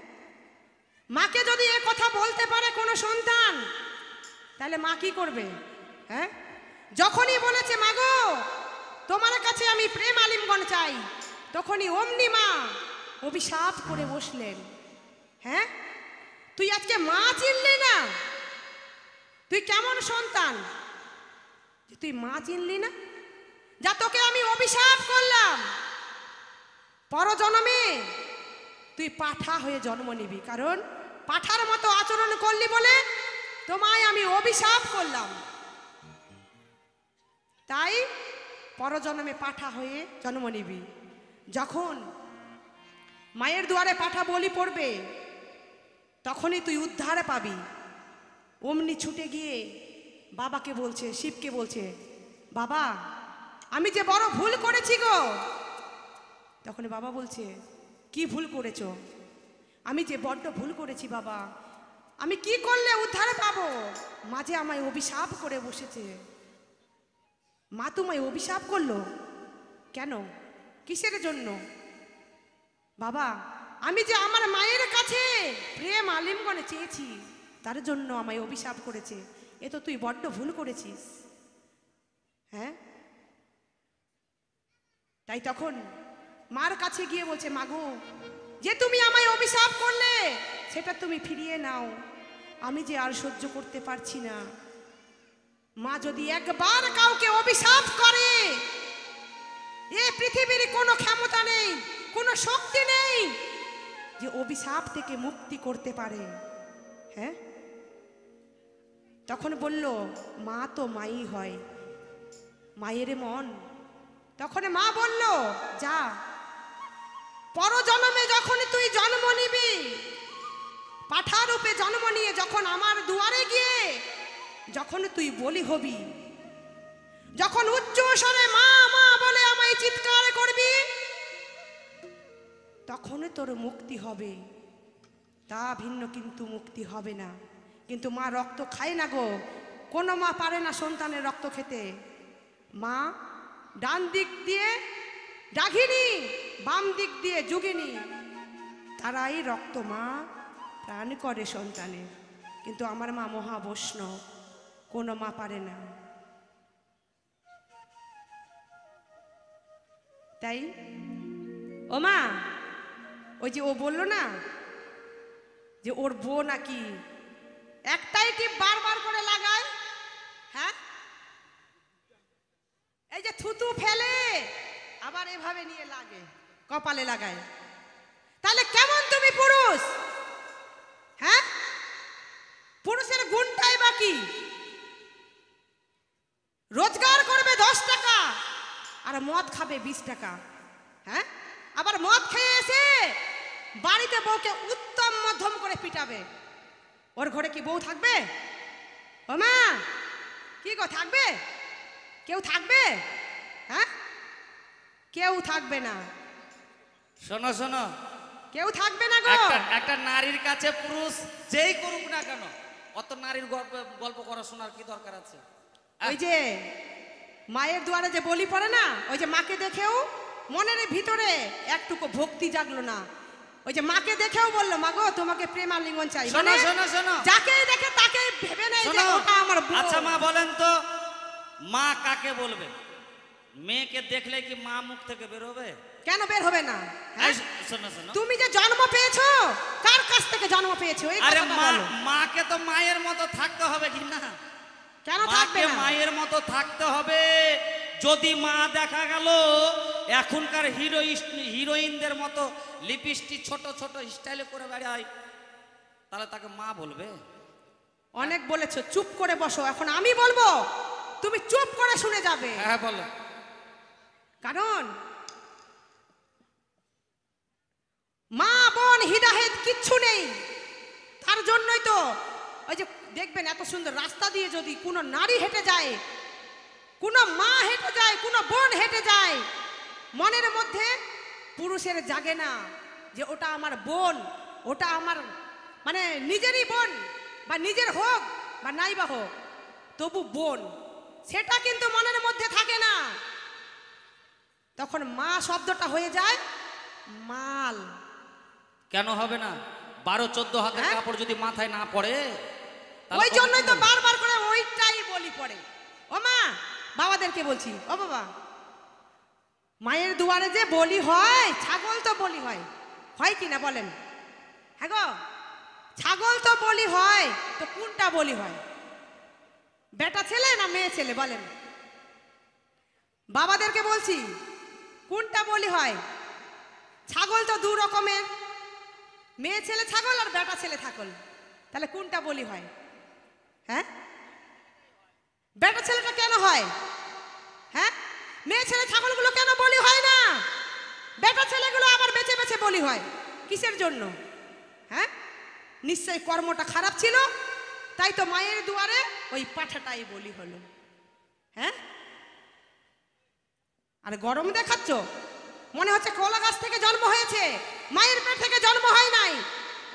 মাকে যদি এ কথা বলতে পারে কোনো সন্তান, তাহলে মা কি করবে? হ্যাঁ, যখনই বলেছে মাগো তোমার কাছে আমি প্রেম আলিঙ্গন চাই, তখনই অমনি মা অভিশাপ করে বসলেন। হ্যাঁ, তুই আজকে মা চিনলি না? তুই কেমন সন্তান যে তুই মা চিনলি না? যা, তোকে আমি অভিশাপ করলাম, পরজন্মে তুই পাঠা হয়ে জন্ম নিবি। কারণ পাঠার মতো আচরণ করলি বলে তোমায় আমি অভিশাপ করলাম, তাই পরজন্মে পাঠা হয়ে জন্ম নিবি। যখন মায়ের দুয়ারে পাঠা বলি পড়বে, তখনই তুই উদ্ধার পাবি। অমনি ছুটে গিয়ে বাবাকে বলছে, শিবকে বলছে, বাবা আমি যে বড় ভুল করেছি গো। তখন বাবা বলছে, কি ভুল করেছো? আমি যে বড্ড ভুল করেছি বাবা, আমি কি করলে উদ্ধার পাবো? মাঝে আমায় অভিশাপ করে বসেছে। মা তোমায় অভিশাপ করলো কেন? কিসের জন্য? বাবা আমি যে আমার মায়ের কাছে প্রেম আলিঙ্গনে চেয়েছি, তার জন্য আমায় অভিশাপ করেছে। এ তো তুই বড্ড ভুল করেছিস। হ্যাঁ, তাই তখন মার কাছে গিয়ে বলছে, মাগো যে তুমি আমায় অভিশাপ করলে সেটা তুমি ফিরিয়ে নাও, আমি যে আর সহ্য করতে পারছি না। মা যদি একবার কাউকে অভিশাপ করে, এ পৃথিবীর কোনো ক্ষমতা নেই, কোনো শক্তি নেই যে অভিশাপ থেকে মুক্তি করতে পারে। হ্যাঁ, তখন বলল, মা তো মাই হয়, মায়ের মন। তখন মা বলল, যা, পরজন্মে যখন তুই জন্ম নিবি, পাঠারূপে জন্ম নিয়ে যখন আমার দুয়ারে গিয়ে যখন তুই বলি হবি, যখন উচ্চ স্বরে মা মা বলে আমায় চিৎকার করবি, তখন তোর মুক্তি হবে, তা ভিন্ন কিন্তু মুক্তি হবে না। কিন্তু মা রক্ত খায় না গো, কোনো মা পারে না সন্তানের রক্ত খেতে। মা ডান দিক দিয়ে ডাঘিনী, বাম দিক দিয়ে যোগিনী, তারাই রক্ত মা প্রাণ করে সন্তানের। কিন্তু আমার মা মহাবৈষ্ণব, কোনো মা পারে না। তাই ও মা, ওই যে ও বললো না যে ওর বউ নাকি একটাই টিপ বারবার করে লাগায়, হ্যাঁ, এই যে থুতু ফেলে আবার এভাবে নিয়ে লাগে, কপালে লাগায়। তাহলে কেমন তুমি পুরুষ? হ্যাঁ, পুরুষের গুণটাই বাকি। রোজগার করবে 10 টাকা আর মদ খাবে 20 টাকা। হ্যাঁ, আবার মদ খেয়ে এসে বাড়িতে বউকে উত্তম মধ্যম করে পিটাবে। ওর ঘরে কি বউ থাকবে? ও মা, কি গো, থাকবে? কেউ থাকবে? হ্যাঁ, কেউ থাকবে না। শোনো শোনো, কেউ থাকবে না গো। একটা নারীর কাছে পুরুষ যেই করুক না কেন, অত নারীর গল্প করা শোনার কি দরকার আছে? ওই যে মায়ের দুয়ারে যে বলি পড়ে না, ওই যে মাকে দেখেও মনের ভিতরে একটুকু ভক্তি জাগলো না। ওই যে মাকে দেখেও বললো, মা গো তোমাকে প্রেমালিঙ্গন চাই। শোনো শোনো শোনো, যাকেই দেখে তাকেই ভেবে নেয় যে ওটা আমার বউ। আচ্ছা মা বলেন তো, মা কাকে বলবে? মেয়েকে দেখলে কি মা মুখ থেকে বেরোবে? কেন বের হবে না? হ্যাঁ? শোনো শোনো, তুমি যে জন্ম পেয়েছো, কার কাছ থেকে জন্ম পেয়েছো? এই আরে কথাটা মা, বলো। মাকে তো মায়ের মতো থাকতে হবে কি না? কেন থাকবে মাকে না? মায়ের মতো থাকতে হবে। যদি মা দেখা গেল এখনকার হিরোইনদের মতো লিপস্টিক ছোট ছোট স্টাইলে করে বেড়ায়, তাহলে তাকে মা বলবে? অনেক বলেছো, চুপ করে বসো। এখন আমি বলবো, তুমি চুপ করে শুনে যাবে। হ্যাঁ বলো। কারণ মা বোন হিদায়েত কিচ্ছু নেই, তার জন্যই তো ওই যে দেখবেন এত সুন্দর রাস্তা দিয়ে যদি কোনো নারী হেঁটে যায়, কোনো মা হেঁটে যায়, কোনো বোন হেঁটে যায়, মনের মধ্যে পুরুষের জাগে না যে ওটা আমার বোন, ওটা আমার মানে নিজেরই বোন, বা নিজের হোক বা নাই বা হোক, তবু বোন, সেটা কিন্তু মনের মধ্যে থাকে না। তখন মা শব্দটা হয়ে যায় মাল। কেন হবে না? 12-14 হাতের হ্যাঁ? কাপড় যদি মাথায় না পড়ে, তাহলে ওই কবে জন্যই তো হবে? বারবার করে ওইটাই বলি পড়ে। ও মা, বাবাদেরকে বলছি, ও বাবা, মায়ের দুয়ারে যে বলি হয়, ছাগল তো বলি হয়, হয় কি না বলেন? হ্যাঁ গো, ছাগল তো বলি হয়, তো কোনটা বলি হয়? বেটা ছেলে না মেয়ে ছেলে বলেন? বাবাদেরকে বলছি, কোনটা বলি হয়? ছাগল তো 2 রকমের, মেয়ে ছেলে ছাগল আর বেটা ছেলে ছাগল। তাহলে কোনটা বলি হয়? হ্যাঁ, বেটা ছেলেটা কেন হয়? হ্যাঁ, মেয়ে ছেলে ছাগলগুলো কেন বলি হয় না? বেটা ছেলেগুলো আবার বেঁচে বেঁচে বলি হয়, কিসের জন্য? হ্যাঁ, নিশ্চয়ই কর্মটা খারাপ ছিল, তাই তো মায়ের দুয়ারে ওই পাঠাটাই বলি হলো। হ্যাঁ, আর গরম দেখাচ্ছ, মনে হচ্ছে কলা গাছ থেকে জন্ম হয়েছে, মায়ের পেট থেকে জন্ম হয় নাই,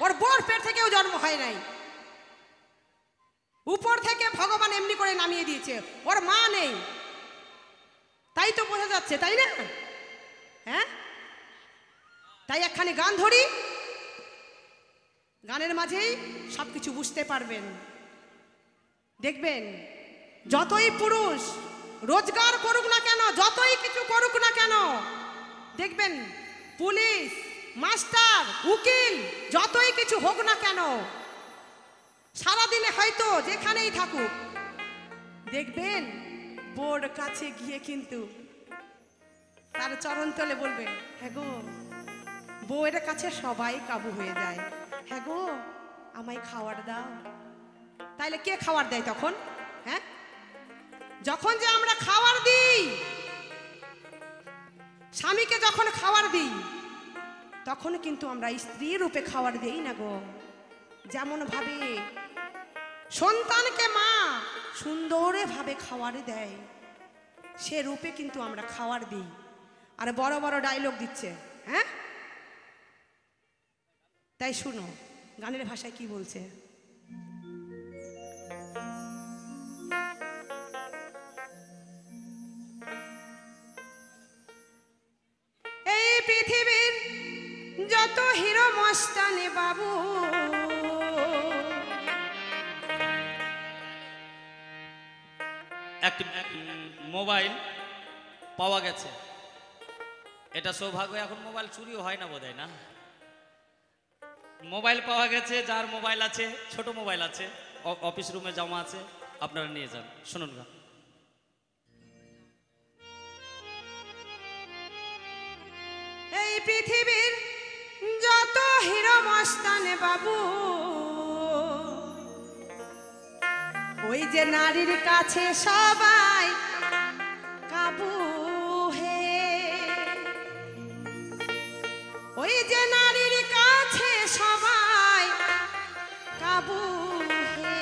ওর বোর পেট থেকেও জন্ম হয় নাই। উপর থেকে ভগবান এমনি করে নামিয়ে দিয়েছে, ওর মা নেই, তাই তো বোঝা যাচ্ছে, তাই না? হ্যাঁ, তাই একখানি গান ধরি, গানের মাঝেই সবকিছু বুঝতে পারবেন। দেখবেন যতই পুরুষ রোজগার করুক না কেন, যতই কিছু করুক না কেন, দেখবেন পুলিশ, মাস্টার, উকিল, যতই কিছু হোক না কেন, সারাদিনে হয়তো যেখানেই থাকুক, দেখবেন বোর কাছে গিয়ে কিন্তু তার চরণ তলে বলবে, হ্যাঁ গো, বউয়ের কাছে সবাই কাবু হয়ে যায়, হ্যাঁ গো আমায় খাওয়ার দাও। তাই তাইলে কে খাবার দেয় তখন? হ্যাঁ, যখন যে আমরা খাবার দিই, স্বামীকে যখন খাবার দিই, তখন কিন্তু আমরা স্ত্রী রূপে খাবার দেই না গো। যেমন ভাবে সন্তানকে মা সুন্দরে ভাবে খাবার দেয়, সে রূপে কিন্তু আমরা খাবার দিই। আর বড় বড় ডায়লগ দিচ্ছে, হ্যাঁ? তাই শুনো গানের ভাষায় কি বলছে। এই পৃথিবীর যত হিরো মস্তানে বাবু, একটি মোবাইল পাওয়া গেছে। এটা সৌভাগ্য, এখন মোবাইল চুরিও হয় না বোধহয়, না? মোবাইল পাওয়া গেছে, যার মোবাইল আছে, ছোট মোবাইল আছে, অফিস রুমে জমা আছে, আপনারা নিয়ে যান। শুনুন গান। এই পৃথিবীর যত হিরো মস্তানে বাবু, ওই যে নারীর কাছে সবাই কাবু হে, ওই যে নারীর কাছে সবাই কাবু হে।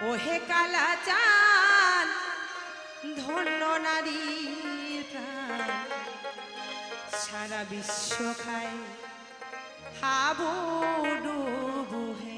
ওহে কালা চাঁদ ধন্য নারীর প্রাণ, সারা বিশ্ব খায় হাবু ডুবু হে।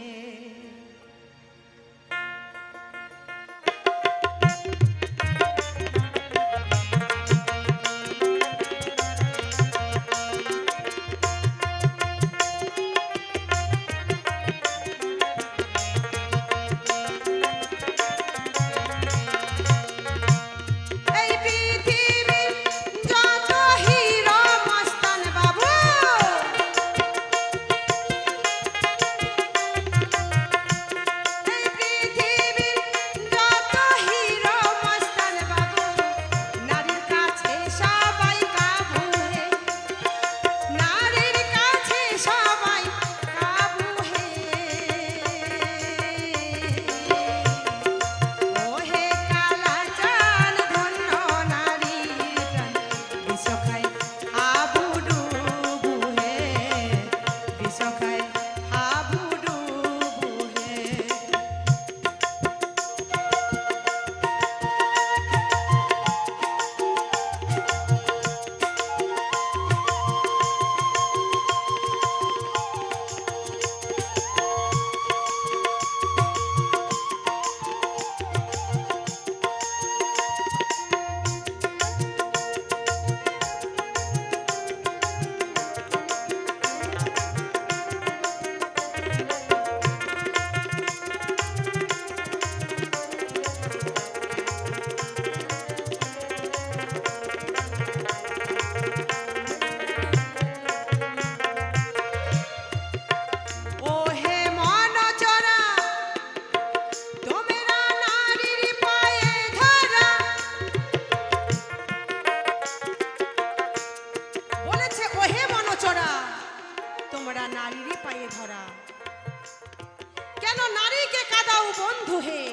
বন্ধু হে,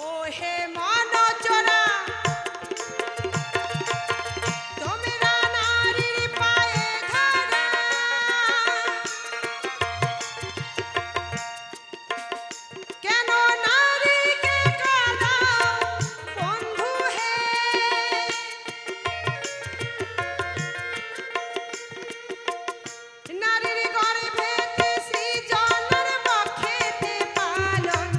ও হে মন চোরা তোমরা নারীর পায়ে ধরা, কেন নারীকে কাঁদাও বন্ধু হে, নারীর গর্ভেতে সৃজনের বক্ষেতে পালন,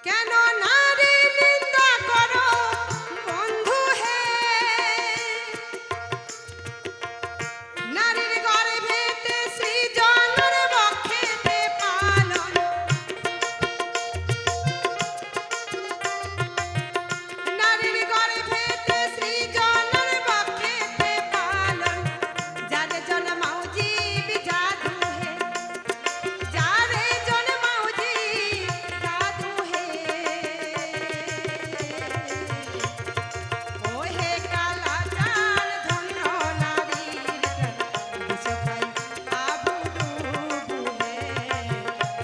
কেন নারী নিন্দা করো বন্ধু হে, নারীর গর্ভেতে সৃজনের বক্ষেতে পালন, নারীর গর্ভেতে সৃজনের বক্ষেতে পালন, যারে জন্মাও জীব জাদু হে, যারে জন্মাও জীব জাদু হে, ও হে কালাচার ধন্য নারীর বিশ্বকাই আবু ডুবু হে,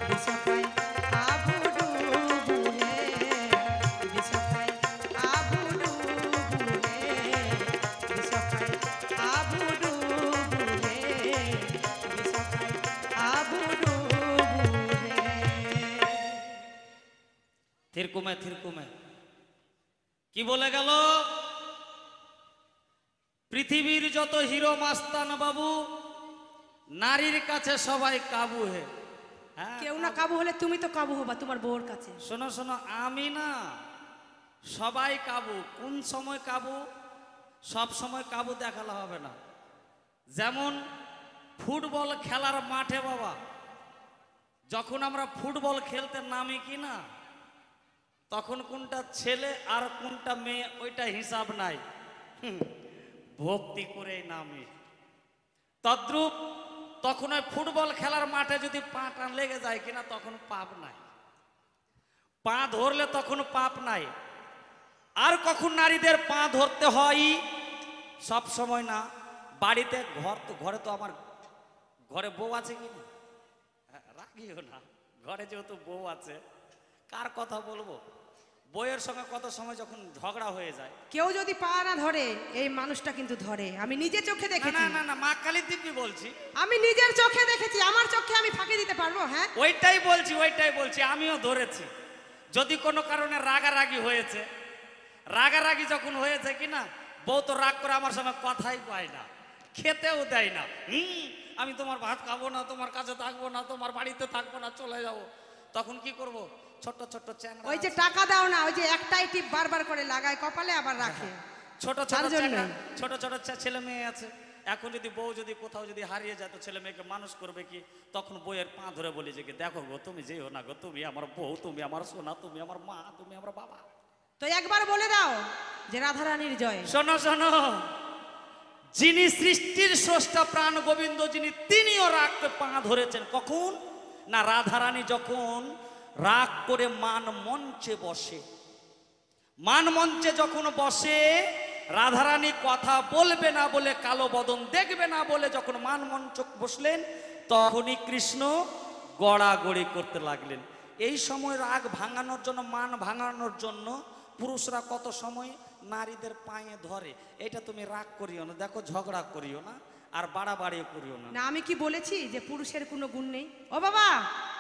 বিশ্বকাই আবু ডুবু হে, বিশ্বকাই আবু ডুবু হে, বিশ্বকাই আবু ডুবু হে, বিশ্বকাই আবু ডুবু হে। থিরকুমে থিরকুমে কি বলে গেল? পৃথিবীর যত হিরো মাস্তান বাবু নারীর কাছে সবাই কাবু হে। হ্যাঁ, কেউ না কাবু হলে তুমি তো কাবু হবা তোমার বউর কাছে। শোনো শোনো, আমি না, সবাই কাবু। কোন সময় কাবু? সব সময় কাবু দেখালে হবে না। যেমন ফুটবল খেলার মাঠে বাবা, যখন আমরা ফুটবল খেলতে নামি কি না, তখন কোনটা ছেলে আর কোনটা মেয়ে ওইটা হিসাব নাই, ভক্তি করে নামি। তদ্রূপ তখন ওই ফুটবল খেলার মাঠে যদি পা টান লেগে যায় কিনা তখন পাপ নাই, পা ধরলে তখন পাপ নাই। আর কখন নারীদের পা ধরতে হয়? সব সময় না, বাড়িতে ঘরে তো আমার ঘরে বউ আছে কি না, রাগিও না, ঘরে যেহেতু বউ আছে, কার কথা বলবো? বউয়ের সঙ্গে কত সময় যখন ঝগড়া হয়ে যায়। কেউ যদি পা না ধরে এই মানুষটা কিন্তু ধরে, আমি নিজে চোখে না দেখেছি। না না না, মা কালী দিব্যি বলছি, আমি নিজের চোখে দেখেছি, আমার চোখে আমি ফাঁকি দিতে পারবো? হ্যাঁ, ওইটাই বলছি, আমিও ধরেছি। যদি কোনো কারণে রাগারাগি হয়েছে, রাগারাগি যখন হয়েছে কিনা, বউ তো রাগ করে আমার সঙ্গে কথাই পায় না, খেতেও দেয় না। আমি তোমার ভাত খাবো না, তোমার কাছে থাকবো না, তোমার বাড়িতে থাকবো না, চলে যাবো। তখন কি করব? ছোট্ট ছোট্ট চ্যাংড়া, ওই যে টাকা দাও না, ওই যে একটাই টিপ বারবার করে লাগায় কপালে আবার রাখে। ছোট তার ছোট জন্য। চ্যাংড়া, ছোট ছোট ছেলে মেয়ে আছে। এখন যদি বউ যদি কোথাও যদি হারিয়ে যায় তো ছেলে মেয়েকে মানুষ করবে কি? তখন বউয়ের পা ধরে বলি যে দেখো গো, তুমি যেও না গো, তুমি আমার বউ, তুমি আমার সোনা, তুমি আমার মা, তুমি আমার বাবা। তো একবার বলে দাও যে রাধারানীর জয়। শোনো শোনো, যিনি সৃষ্টির স্রষ্টা প্রাণ গোবিন্দ যিনি, তিনিও রাগকে পা ধরেছেন। কখন না, রাধারানী যখন রাগ করে মান মঞ্চে বসে, মান মঞ্চে যখন বসে, রাধারানী কথা বলবে না বলে, কালো বদন দেখবে না বলে যখন মান মঞ্চ বসলেন, তখনই কৃষ্ণ গড়াগড়ি করতে লাগলেন। এই সময় রাগ ভাঙানোর জন্য, মান ভাঙানোর জন্য পুরুষরা কত সময় নারীদের পায়ে ধরে। এটা তুমি রাগ করিও না, দেখো ঝগড়া করিও না, আর বাড়াবাড়িও করিও না। না, আমি কি বলেছি যে পুরুষের কোনো গুণ নেই? ও বাবা,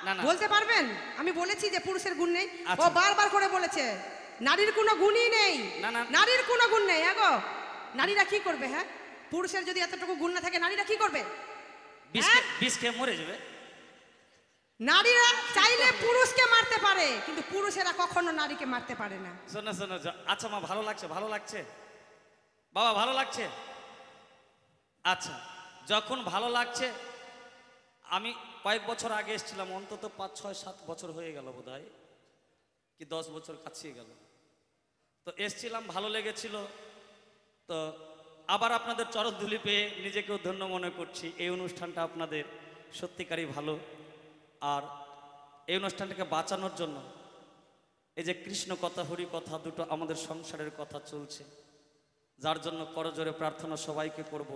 না, না। বলতে পারবেন আমি বলেছি যে পুরুষের গুণ নেই? ও আচ্ছা। বারবার করে বলেছে নারীর কোনো গুণই নেই। না, না। নারীর কোনো গুণ নেই। গো, নারীরা কি করবে? হ্যাঁ, পুরুষের যদি এতটুকু গুণ না থাকে নারীরা কি করবে? হ্যাঁ? বিষ খেয়ে মরে যাবে। নারীরা চাইলে পুরুষকে মারতে পারে, কিন্তু পুরুষেরা কখনো নারীকে মারতে পারে না। শোনো শোনো, আচ্ছা মা, ভালো লাগছে, ভালো লাগছে বাবা, ভালো লাগছে। আচ্ছা, যখন ভালো লাগছে, আমি কয়েক বছর আগে এসেছিলাম, অন্তত 5, 6, 7 বছর হয়ে গেল বোধহয়, কি 10 বছর কাছিয়ে গেল। তো এসছিলাম, ভালো লেগেছিল। তো আবার আপনাদের চরণধুলি পেয়ে নিজেকেও ধন্য মনে করছি। এই অনুষ্ঠানটা আপনাদের সত্যিকারই ভালো। আর এই অনুষ্ঠানটাকে বাঁচানোর জন্য এই যে কৃষ্ণ কথা, হরি কথা দুটো আমাদের সংসারের কথা চলছে, যার জন্য করজোরে প্রার্থনা সবাইকে করব।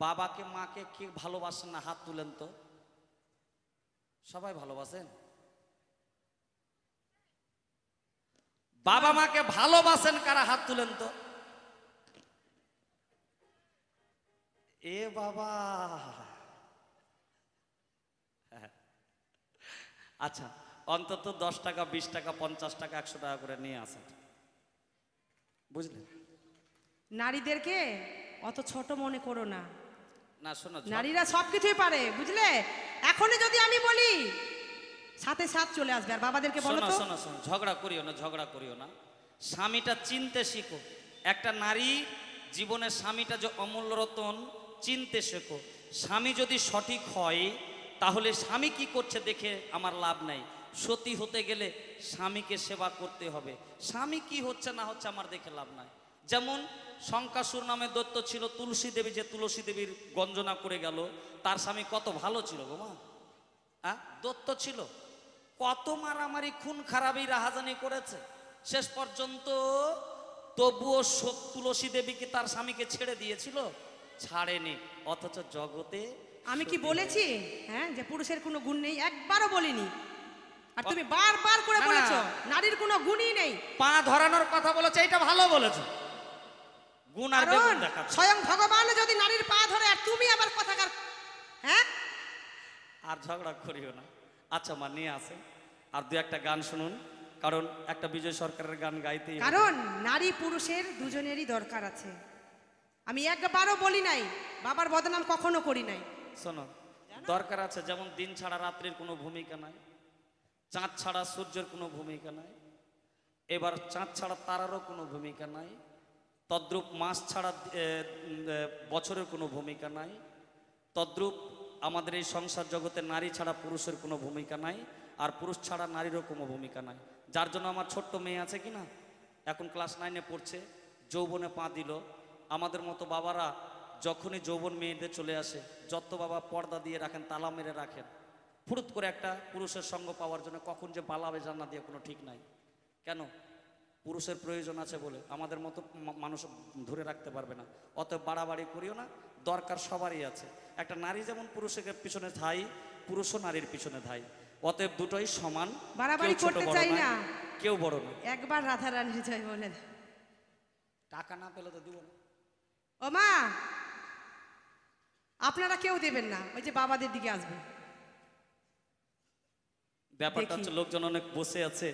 বাবাকে মাকে কে ভালোবাসেন না? হাত তুলেন তো। সবাই ভালোবাসেন? বাবা মাকে ভালোবাসেন কারা? হাত তুলেন তো। এ বাবা, আচ্ছা, অন্তত 10 টাকা, 20 টাকা, 50 টাকা, 100 টাকা করে নিয়ে আসেন, বুঝলেন? নারীদেরকে অত ছোট মনে করো না। না শোনো, নারীরা সবকিছুই পারে, বুঝলে? এখনই যদি আমি বলি সাথে সাথ চলে আসবে। আর বাবাদেরকে বলো শোনো তো, শোনো শোনো, ঝগড়া করিও না, ঝগড়া করিও না। স্বামীটা চিনতে শিখো। একটা নারী জীবনে স্বামীটা যে অমূল্য রতন, চিনতে শেখো। স্বামী যদি সঠিক হয় তাহলে স্বামী কি করছে দেখে আমার লাভ নাই। সতী হতে গেলে স্বামীকে সেবা করতে হবে। স্বামী কি হচ্ছে না হচ্ছে আমার দেখে লাভ নাই। যেমন শঙ্কাসুর নামে দৈত্য ছিল, তুলসী দেবী যে তুলসী দেবীর গঞ্জনা করে গেল, তার স্বামী কত ভালো ছিল গো মা। দৈত্য ছিল, কত মারামারি খুন খারাপি রাহাজানি করেছে, শেষ পর্যন্ত তবুও তুলসী দেবীকে তার স্বামীকে ছেড়ে দিয়েছিল, ছাড়েনি। অথচ জগতে আমি কি বলেছি হ্যাঁ যে পুরুষের কোনো গুণ নেই? একবারও বলিনি। আর তুমি বারবার করে না, না। বলেছো নারীর কোনো গুণই নেই। পা ধরানোর কথা বলেছে, এটা ভালো বলেছে। গুণ আর কারণ বেগুন দেখাচ্ছে। স্বয়ং ভগবান যদি নারীর পা ধরে, আর তুমি আবার কথাকার হ্যাঁ। আর ঝগড়া করিও না। আচ্ছা মা, নিয়ে আসে আর দু একটা গান শুনুন, কারণ একটা বিজয় সরকারের গান গাইতেই হবে। কারণ নারী পুরুষের দুজনেরই দরকার আছে। আমি একবারও বলি নাই, বাবার বদনাম কখনো করি নাই। শোনো, দরকার আছে। যেমন দিন ছাড়া রাত্রির কোনো ভূমিকা নাই, চাঁদ ছাড়া সূর্যের কোনো ভূমিকা নাই, এবার চাঁদ ছাড়া তারারও কোনো ভূমিকা নাই, তদ্রূপ মাস ছাড়া বছরের কোনো ভূমিকা নাই, তদ্রূপ আমাদের এই সংসার জগতে নারী ছাড়া পুরুষের কোনো ভূমিকা নাই, আর পুরুষ ছাড়া নারীরও কোনো ভূমিকা নাই। যার জন্য আমার ছোট্ট মেয়ে আছে কি না, এখন ক্লাস 9-এ পড়ছে, যৌবনে পা দিল। আমাদের মতো বাবারা যখনই যৌবন মেয়েদের চলে আসে, যত বাবা পর্দা দিয়ে রাখেন, তালা মেরে রাখেন, ফুরুত করে একটা পুরুষের সঙ্গ পাওয়ার জন্য কখন যে পালাবে জানা দিয়ে কোনো ঠিক নাই। কেন? পুরুষের প্রয়োজন আছে বলে। আমাদের মতো মানুষ ধরে রাখতে পারবে না। অতএব বাড়াবাড়ি করিও না, দরকার সবারই আছে। একটা নারী যেমন পুরুষের পিছনে ধাই, পুরুষও নারীর পিছনে ধাই। অতএব দুটোই সমান, বাড়াবাড়ি কেউ ছোট করতে বড় চাই নয়, না। কেউ বড় না। একবার রাধা রানীর জয় বলে দাও। টাকা না পেলে তো দিব না। ও মা, আপনারা কেউ দেবেন না, ওই যে বাবাদের দিকে আসবে। ব্যাপারটা দেখি। হচ্ছে লোকজন অনেক বসে আছে,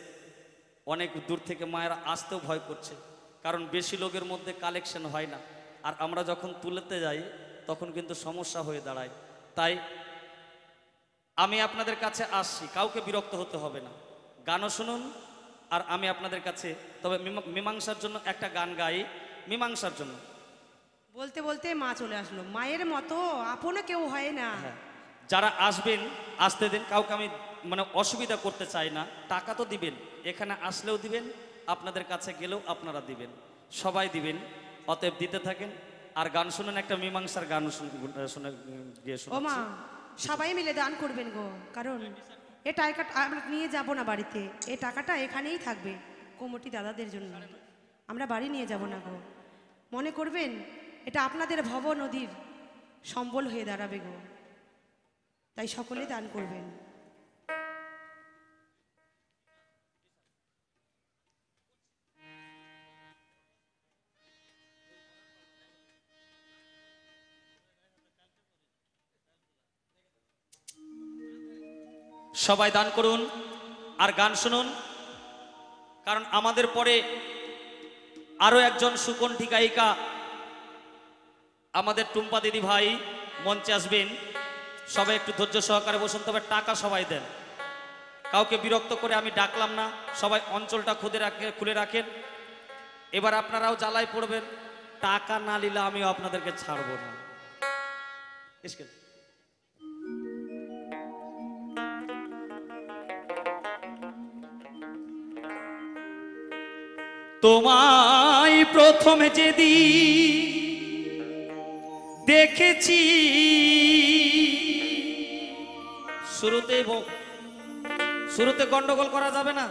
অনেক দূর থেকে মায়েরা আসতেও ভয় করছে, কারণ বেশি লোকের মধ্যে কালেকশন হয় না। আর আমরা যখন তুলতে যাই তখন কিন্তু সমস্যা হয়ে দাঁড়ায়। তাই আমি আপনাদের কাছে আসছি, কাউকে বিরক্ত হতে হবে না। গানও শুনুন, আর আমি আপনাদের কাছে তবে মীমাংসার জন্য একটা গান গাই, মীমাংসার জন্য। বলতে বলতে মা চলে আসলো। মায়ের মতো আপনও কেউ হয় না। হ্যাঁ, যারা আসবেন আসতে দিন, কাউকে আমি মানে অসুবিধা করতে চাই না। টাকা তো দিবেন, এখানে আসলেও দিবেন, আপনাদের কাছে গেলেও আপনারা দিবেন, সবাই দিবেন। অতএব দিতে থাকেন আর গান শুনুন, একটা মীমাংসার গান শুনে গিয়ে ও মা, শোনাচ্ছি। সবাই মিলে দান করবেন গো, কারণ এ টাকাটা আমরা নিয়ে যাব না বাড়িতে, এই টাকাটা এখানেই থাকবে কমিটি দাদাদের জন্য। আমরা বাড়ি নিয়ে যাব না গো। মনে করবেন এটা আপনাদের ভব নদীর সম্বল হয়ে দাঁড়াবে গো। তাই সকলে দান করবেন। সবাই দান করুন আর গান শুনুন, কারণ আমাদের পরে আরো একজন সুকণ্ঠী গায়িকা আমাদের টুম্পা দিদি ভাই মঞ্চে আসবেন। সবাই একটু ধৈর্য সহকারে বসুন, তবে টাকা সবাই দেন, কাউকে বিরক্ত করে আমি ডাকলাম না। সবাই অঞ্চলটা খুলে রাখেন। এবার আপনারাও জ্বালায় পড়বেন, টাকা না নিলে আমিও আপনাদেরকে ছাড়বো না। ইসকে তোমায় প্রথমে যেদিন দেখেছি, শুরুতে গন্ডগোল করা যাবে না।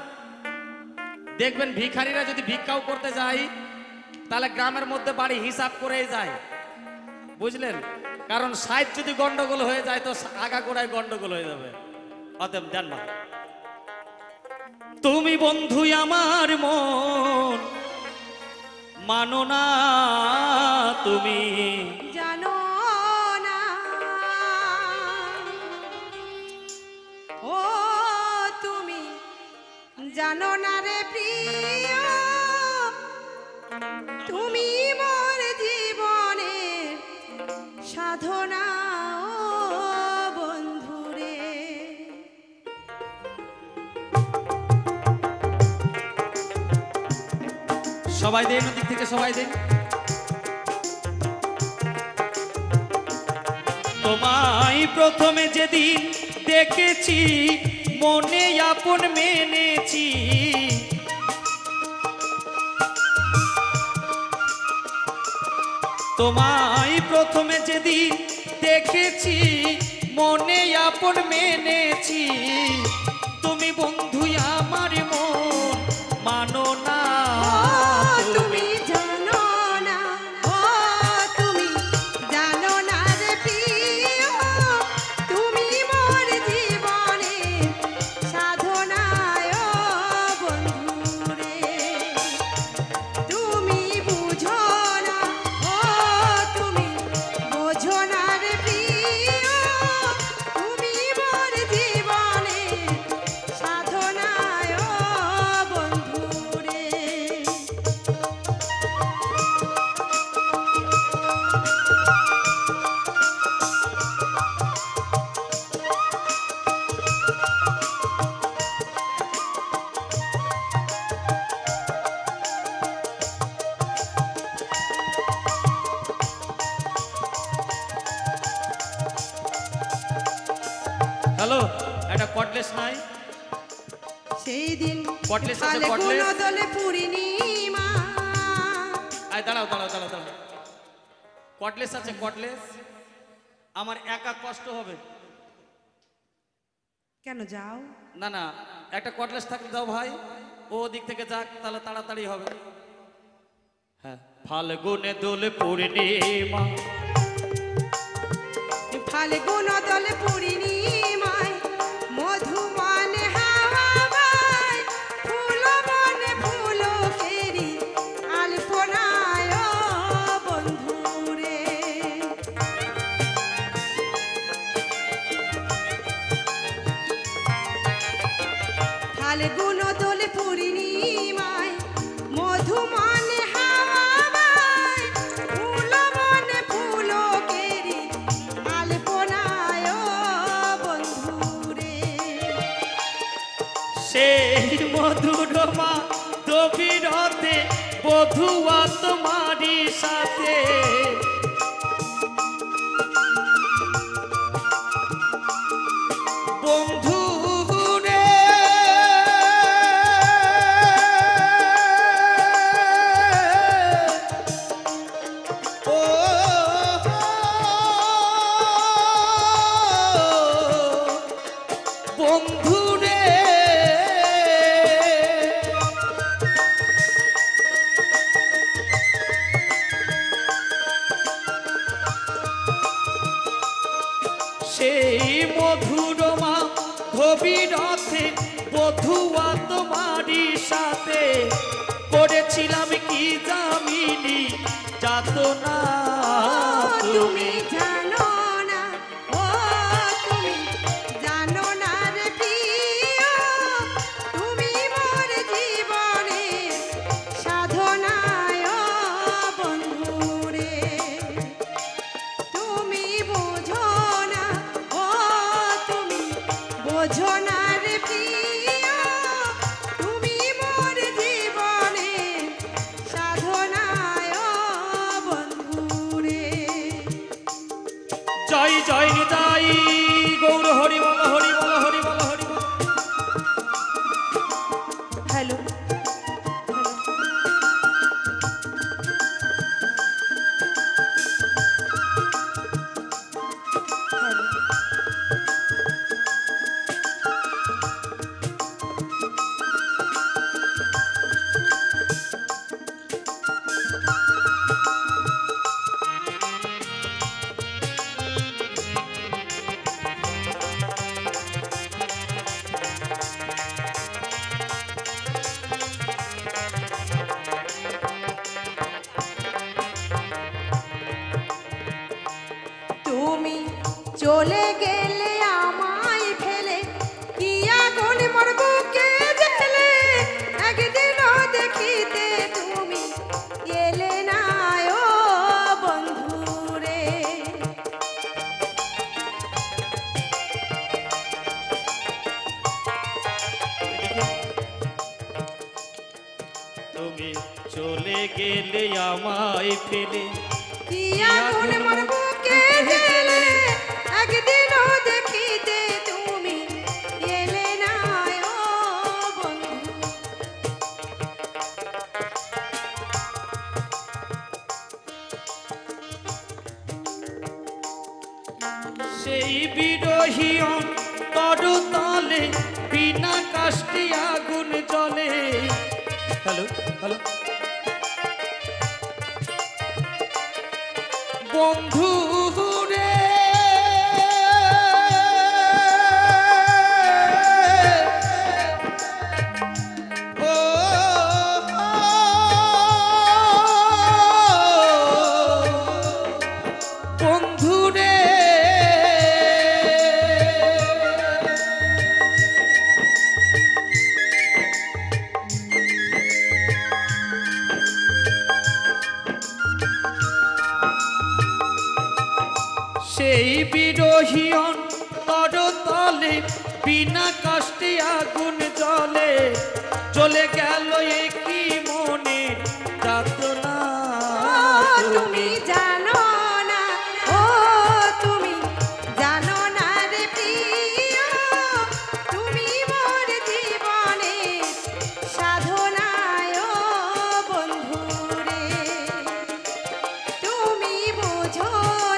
দেখবেন ভিখারিরা যদি ভিক্ষাও করতে যায় তাহলে গ্রামের মধ্যে বাড়ি হিসাব করেই যায়, বুঝলেন? কারণ সাইড যদি গন্ডগোল হয়ে যায় তো আগাগোড়ায় গন্ডগোল হয়ে যাবে। অতএব দেন না। তুমি বন্ধু আমার মন মানো না, তুমি জানো না ও, তুমি জানো না রে প্রিয়, তুমি মোর জীবনের সাধনা ও বন্ধুরে। সবাই দেন, ওদিক থেকে সবাই দেন। তোমায় প্রথমে যেদিন দেখেছি মনে আপন মেনেছি, তোমায় প্রথমে যেদিন দেখেছি মনে আপন মেনেছি, তুমি বন্ধু আমার মন মানো না। তুমি জানো না, ও তুমি জানো না রে প্রিয়, তুমি মোর জীবনে সাধনায় বন্ধু রে। তুমি বুঝো না, ও তুমি বোঝো না রে প্রিয়, তুমি মোর জীবনে সাধনায় বন্ধু রে। হ্যালো, একটা কটলেস নাই? সেই দিন কটলেস আছে, খালে কটলেস? কোনো দলে পূর্ণিমা। আয় দাঁড়াও দাঁড়াও দাঁড়াও দাঁড়াও, কটলেস আছে? কটলেস আমার একা কষ্ট হবে। কেন যাও? না না, একটা কটলেস থাকলে দাও ভাই, ও দিক থেকে যাক, তাহলে তাড়াতাড়ি হবে। হ্যাঁ, ফাল্গুনে দোলে পূর্ণিমা, ফাল্গুন দলে পূর্ণিমায় মধুবনে হাওয়ায় ফুল বনে ফুলকেরি আলপনায় বন্ধু রে। ফাল্গুন দোলে পূর্ণিমায় মধুবনে হাওয়ায় ফুল বনে ফুলকেরি আলপনায় বন্ধু রে। সেই মধুরমা গভীরতে বধুয়া তোমারই সাথে, বন্ধু রে ও বন্ধু রে, সেই মধুরমা গভীরতে বধুয়া তোমারই সাথে, করেছিলাম কি জামিনী যাতনা। তুমি জানো না, ও তুমি জানো না রে প্রিয়, তুমি মোর জীবনে সাধনায় বন্ধু রে। তুমি বোঝো না, ও তুমি বোঝো না রে প্রিয়, তুমি মোর জীবনে সাধনায় বন্ধু রে। জয় জয় নিতাই গৌর হরি বল, হরি বল, হরি বল, হরি বল। হ্যালো, তুমি চলে গেলে আমায় ফেলে, কি আগুন মোর বুকে জ্বলে, একদিনও দেখিতে তুমি এলে না ও বন্ধু রে। তুমি দূরে চলে গেলে আমায় ফেলে কি আগুন মোর বুকে জ্বলে, একদিনও দেখিতে তুমি এলে না ও বন্ধু। সেই বিরহী অন্তর তলে বিনা কাষ্ঠে আগুন জ্বলে। হ্যালো হ্যালো বন্ধু রে, ও বন্ধু রে, সেই বিরহী অন্তর তলে বিনা কষ্টে আগুন জ্বলে, চলে গেল একই মনে যাতনা। তুমি জানো না, ও তুমি জানো না রে প্রিয়, তুমি মোর জীবনে সাধনায় ও বন্ধু রে। তুমি বোঝো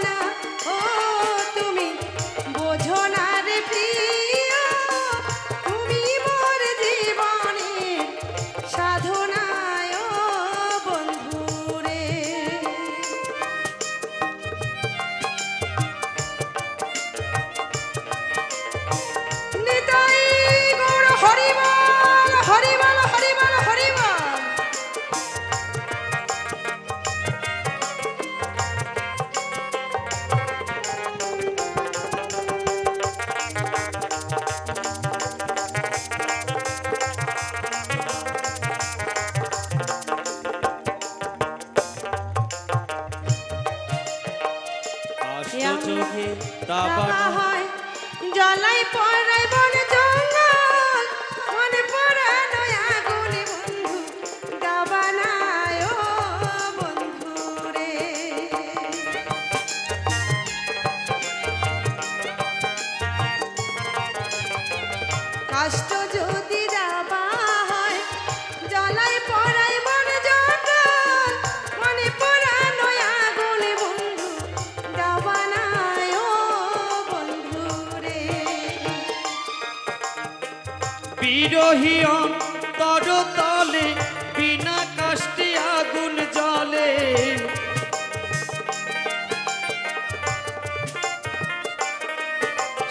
না, ও তুমি বোঝো না রে প্রিয়, তুমি মোর জীবনে সাধনায় ও বন্ধু রে। নিতাই গৌর হরিবল হরিবল হরিবল হরিবল। আশ্চর্যে দাবা দাবানল হয় জ্বালাই পড়াই বন জঙ্গল, মনে পড়ানো আগুনে বন্ধু দাবানায় ও বন্ধু রে। কষ্ট যদি দাবা হয় জ্বালাই পড়াই বন জঙ্গল, মনে পড়ানো আগুনে বন্ধু দাবানায় ও বন্ধু রে। বিরহী অন্তর তলে বিনা কষ্টে আগুন জ্বলে,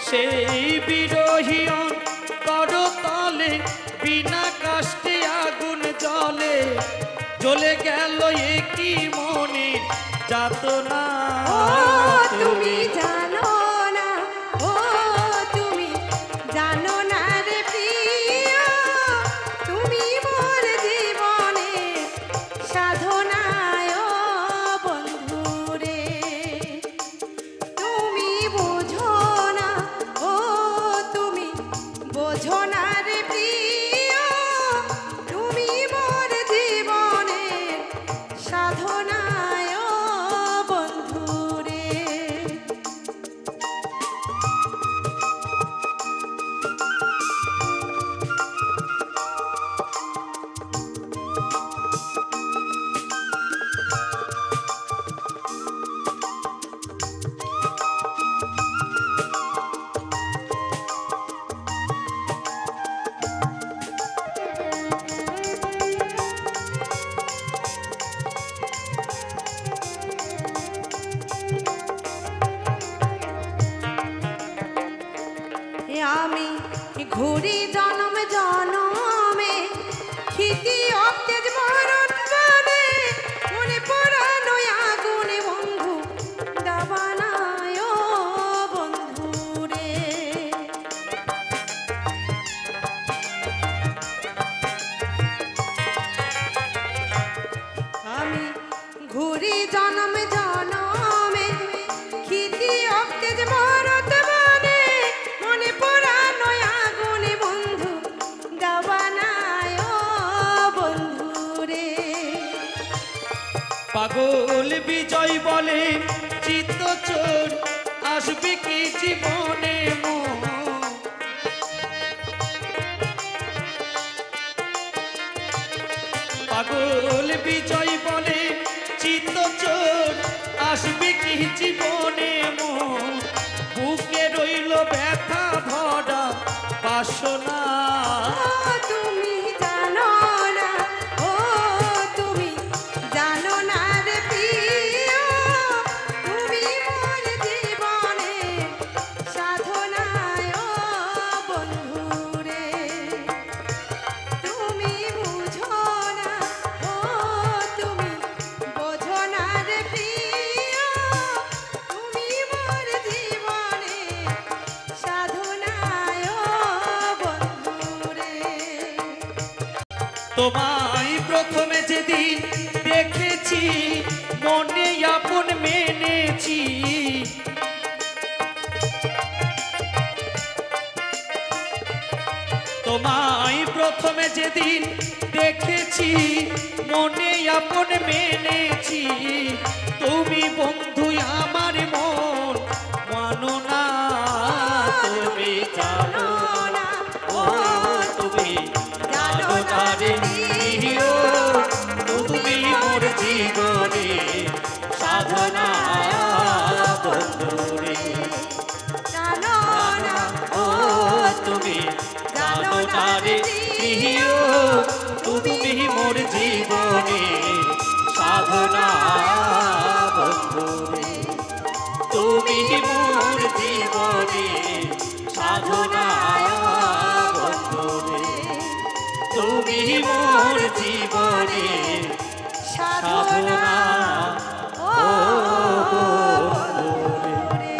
সেই বিরহী অন্তর তলে বিনা কষ্টে আগুন জ্বলে, জ্বলে গেল একই মনে যাতনা। ও তুমি জানো না, ও তুমি জানো না রে প্রিয়, তুমি মোর জীবনে সাধনায় ও বন্ধু রে। তুমি বোঝো না, ও তুমি বোঝো না রে প্রিয়, তুমি মোর জীবনে সাধনায় ও বন্ধু পাগল বিজয় বলে চিত্তচোর আসবে কি জীবনে মোর। পাগল বিজয় বলে চিত্তচোর আসবে কি জীবনে মোর। বুকে রইল ব্যথা ভরা বাসনা। তুমি জানো না, ও তুমি জানো না রে প্রিয়, তুমি মোর জীবনে সাধনায় ও বন্ধুরে। তুমি বুঝো না, ও তুমি বোঝো না রে প্রিয়, তুমি মোর জীবনে সাধনায় ও বন্ধুরে। তোমায় প্রথমে যেদিন দেখেছি মনে আপন মেনেছি। তোমায় প্রথমে যেদিন দেখেছি মনে আপন মেনেছি। তুমি বন্ধু আমার মন মানো না। তুমি জানো না, ও তুমি জানো না রে প্রিয়, তুমি মোর জীবনে সাধনা বন্ধুরে। জানো না, ও তুমি জানো না রে প্রিয়, তুমি মোর জীবনে সাধনা বন্ধুরে। তুমি মোর জীবনে সাধনা বন্ধুরে। তুমি মোর জীবনে সাধনা ও বন্ধুরে।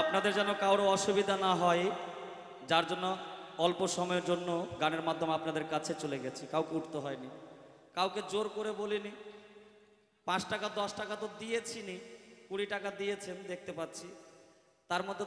আপনাদের যেন কারো অসুবিধা না হয়, যার জন্য অল্প সময়ের জন্য গানের মাধ্যমে আপনাদের কাছে চলে গেছি। কাউকে উঠতে হয়নি, কাউকে জোর করে বলিনি। 5 টাকা 10 টাকা তো দিয়েছি নি, 20 টাকা দিয়েছেন দেখতে পাচ্ছি, তার মধ্যে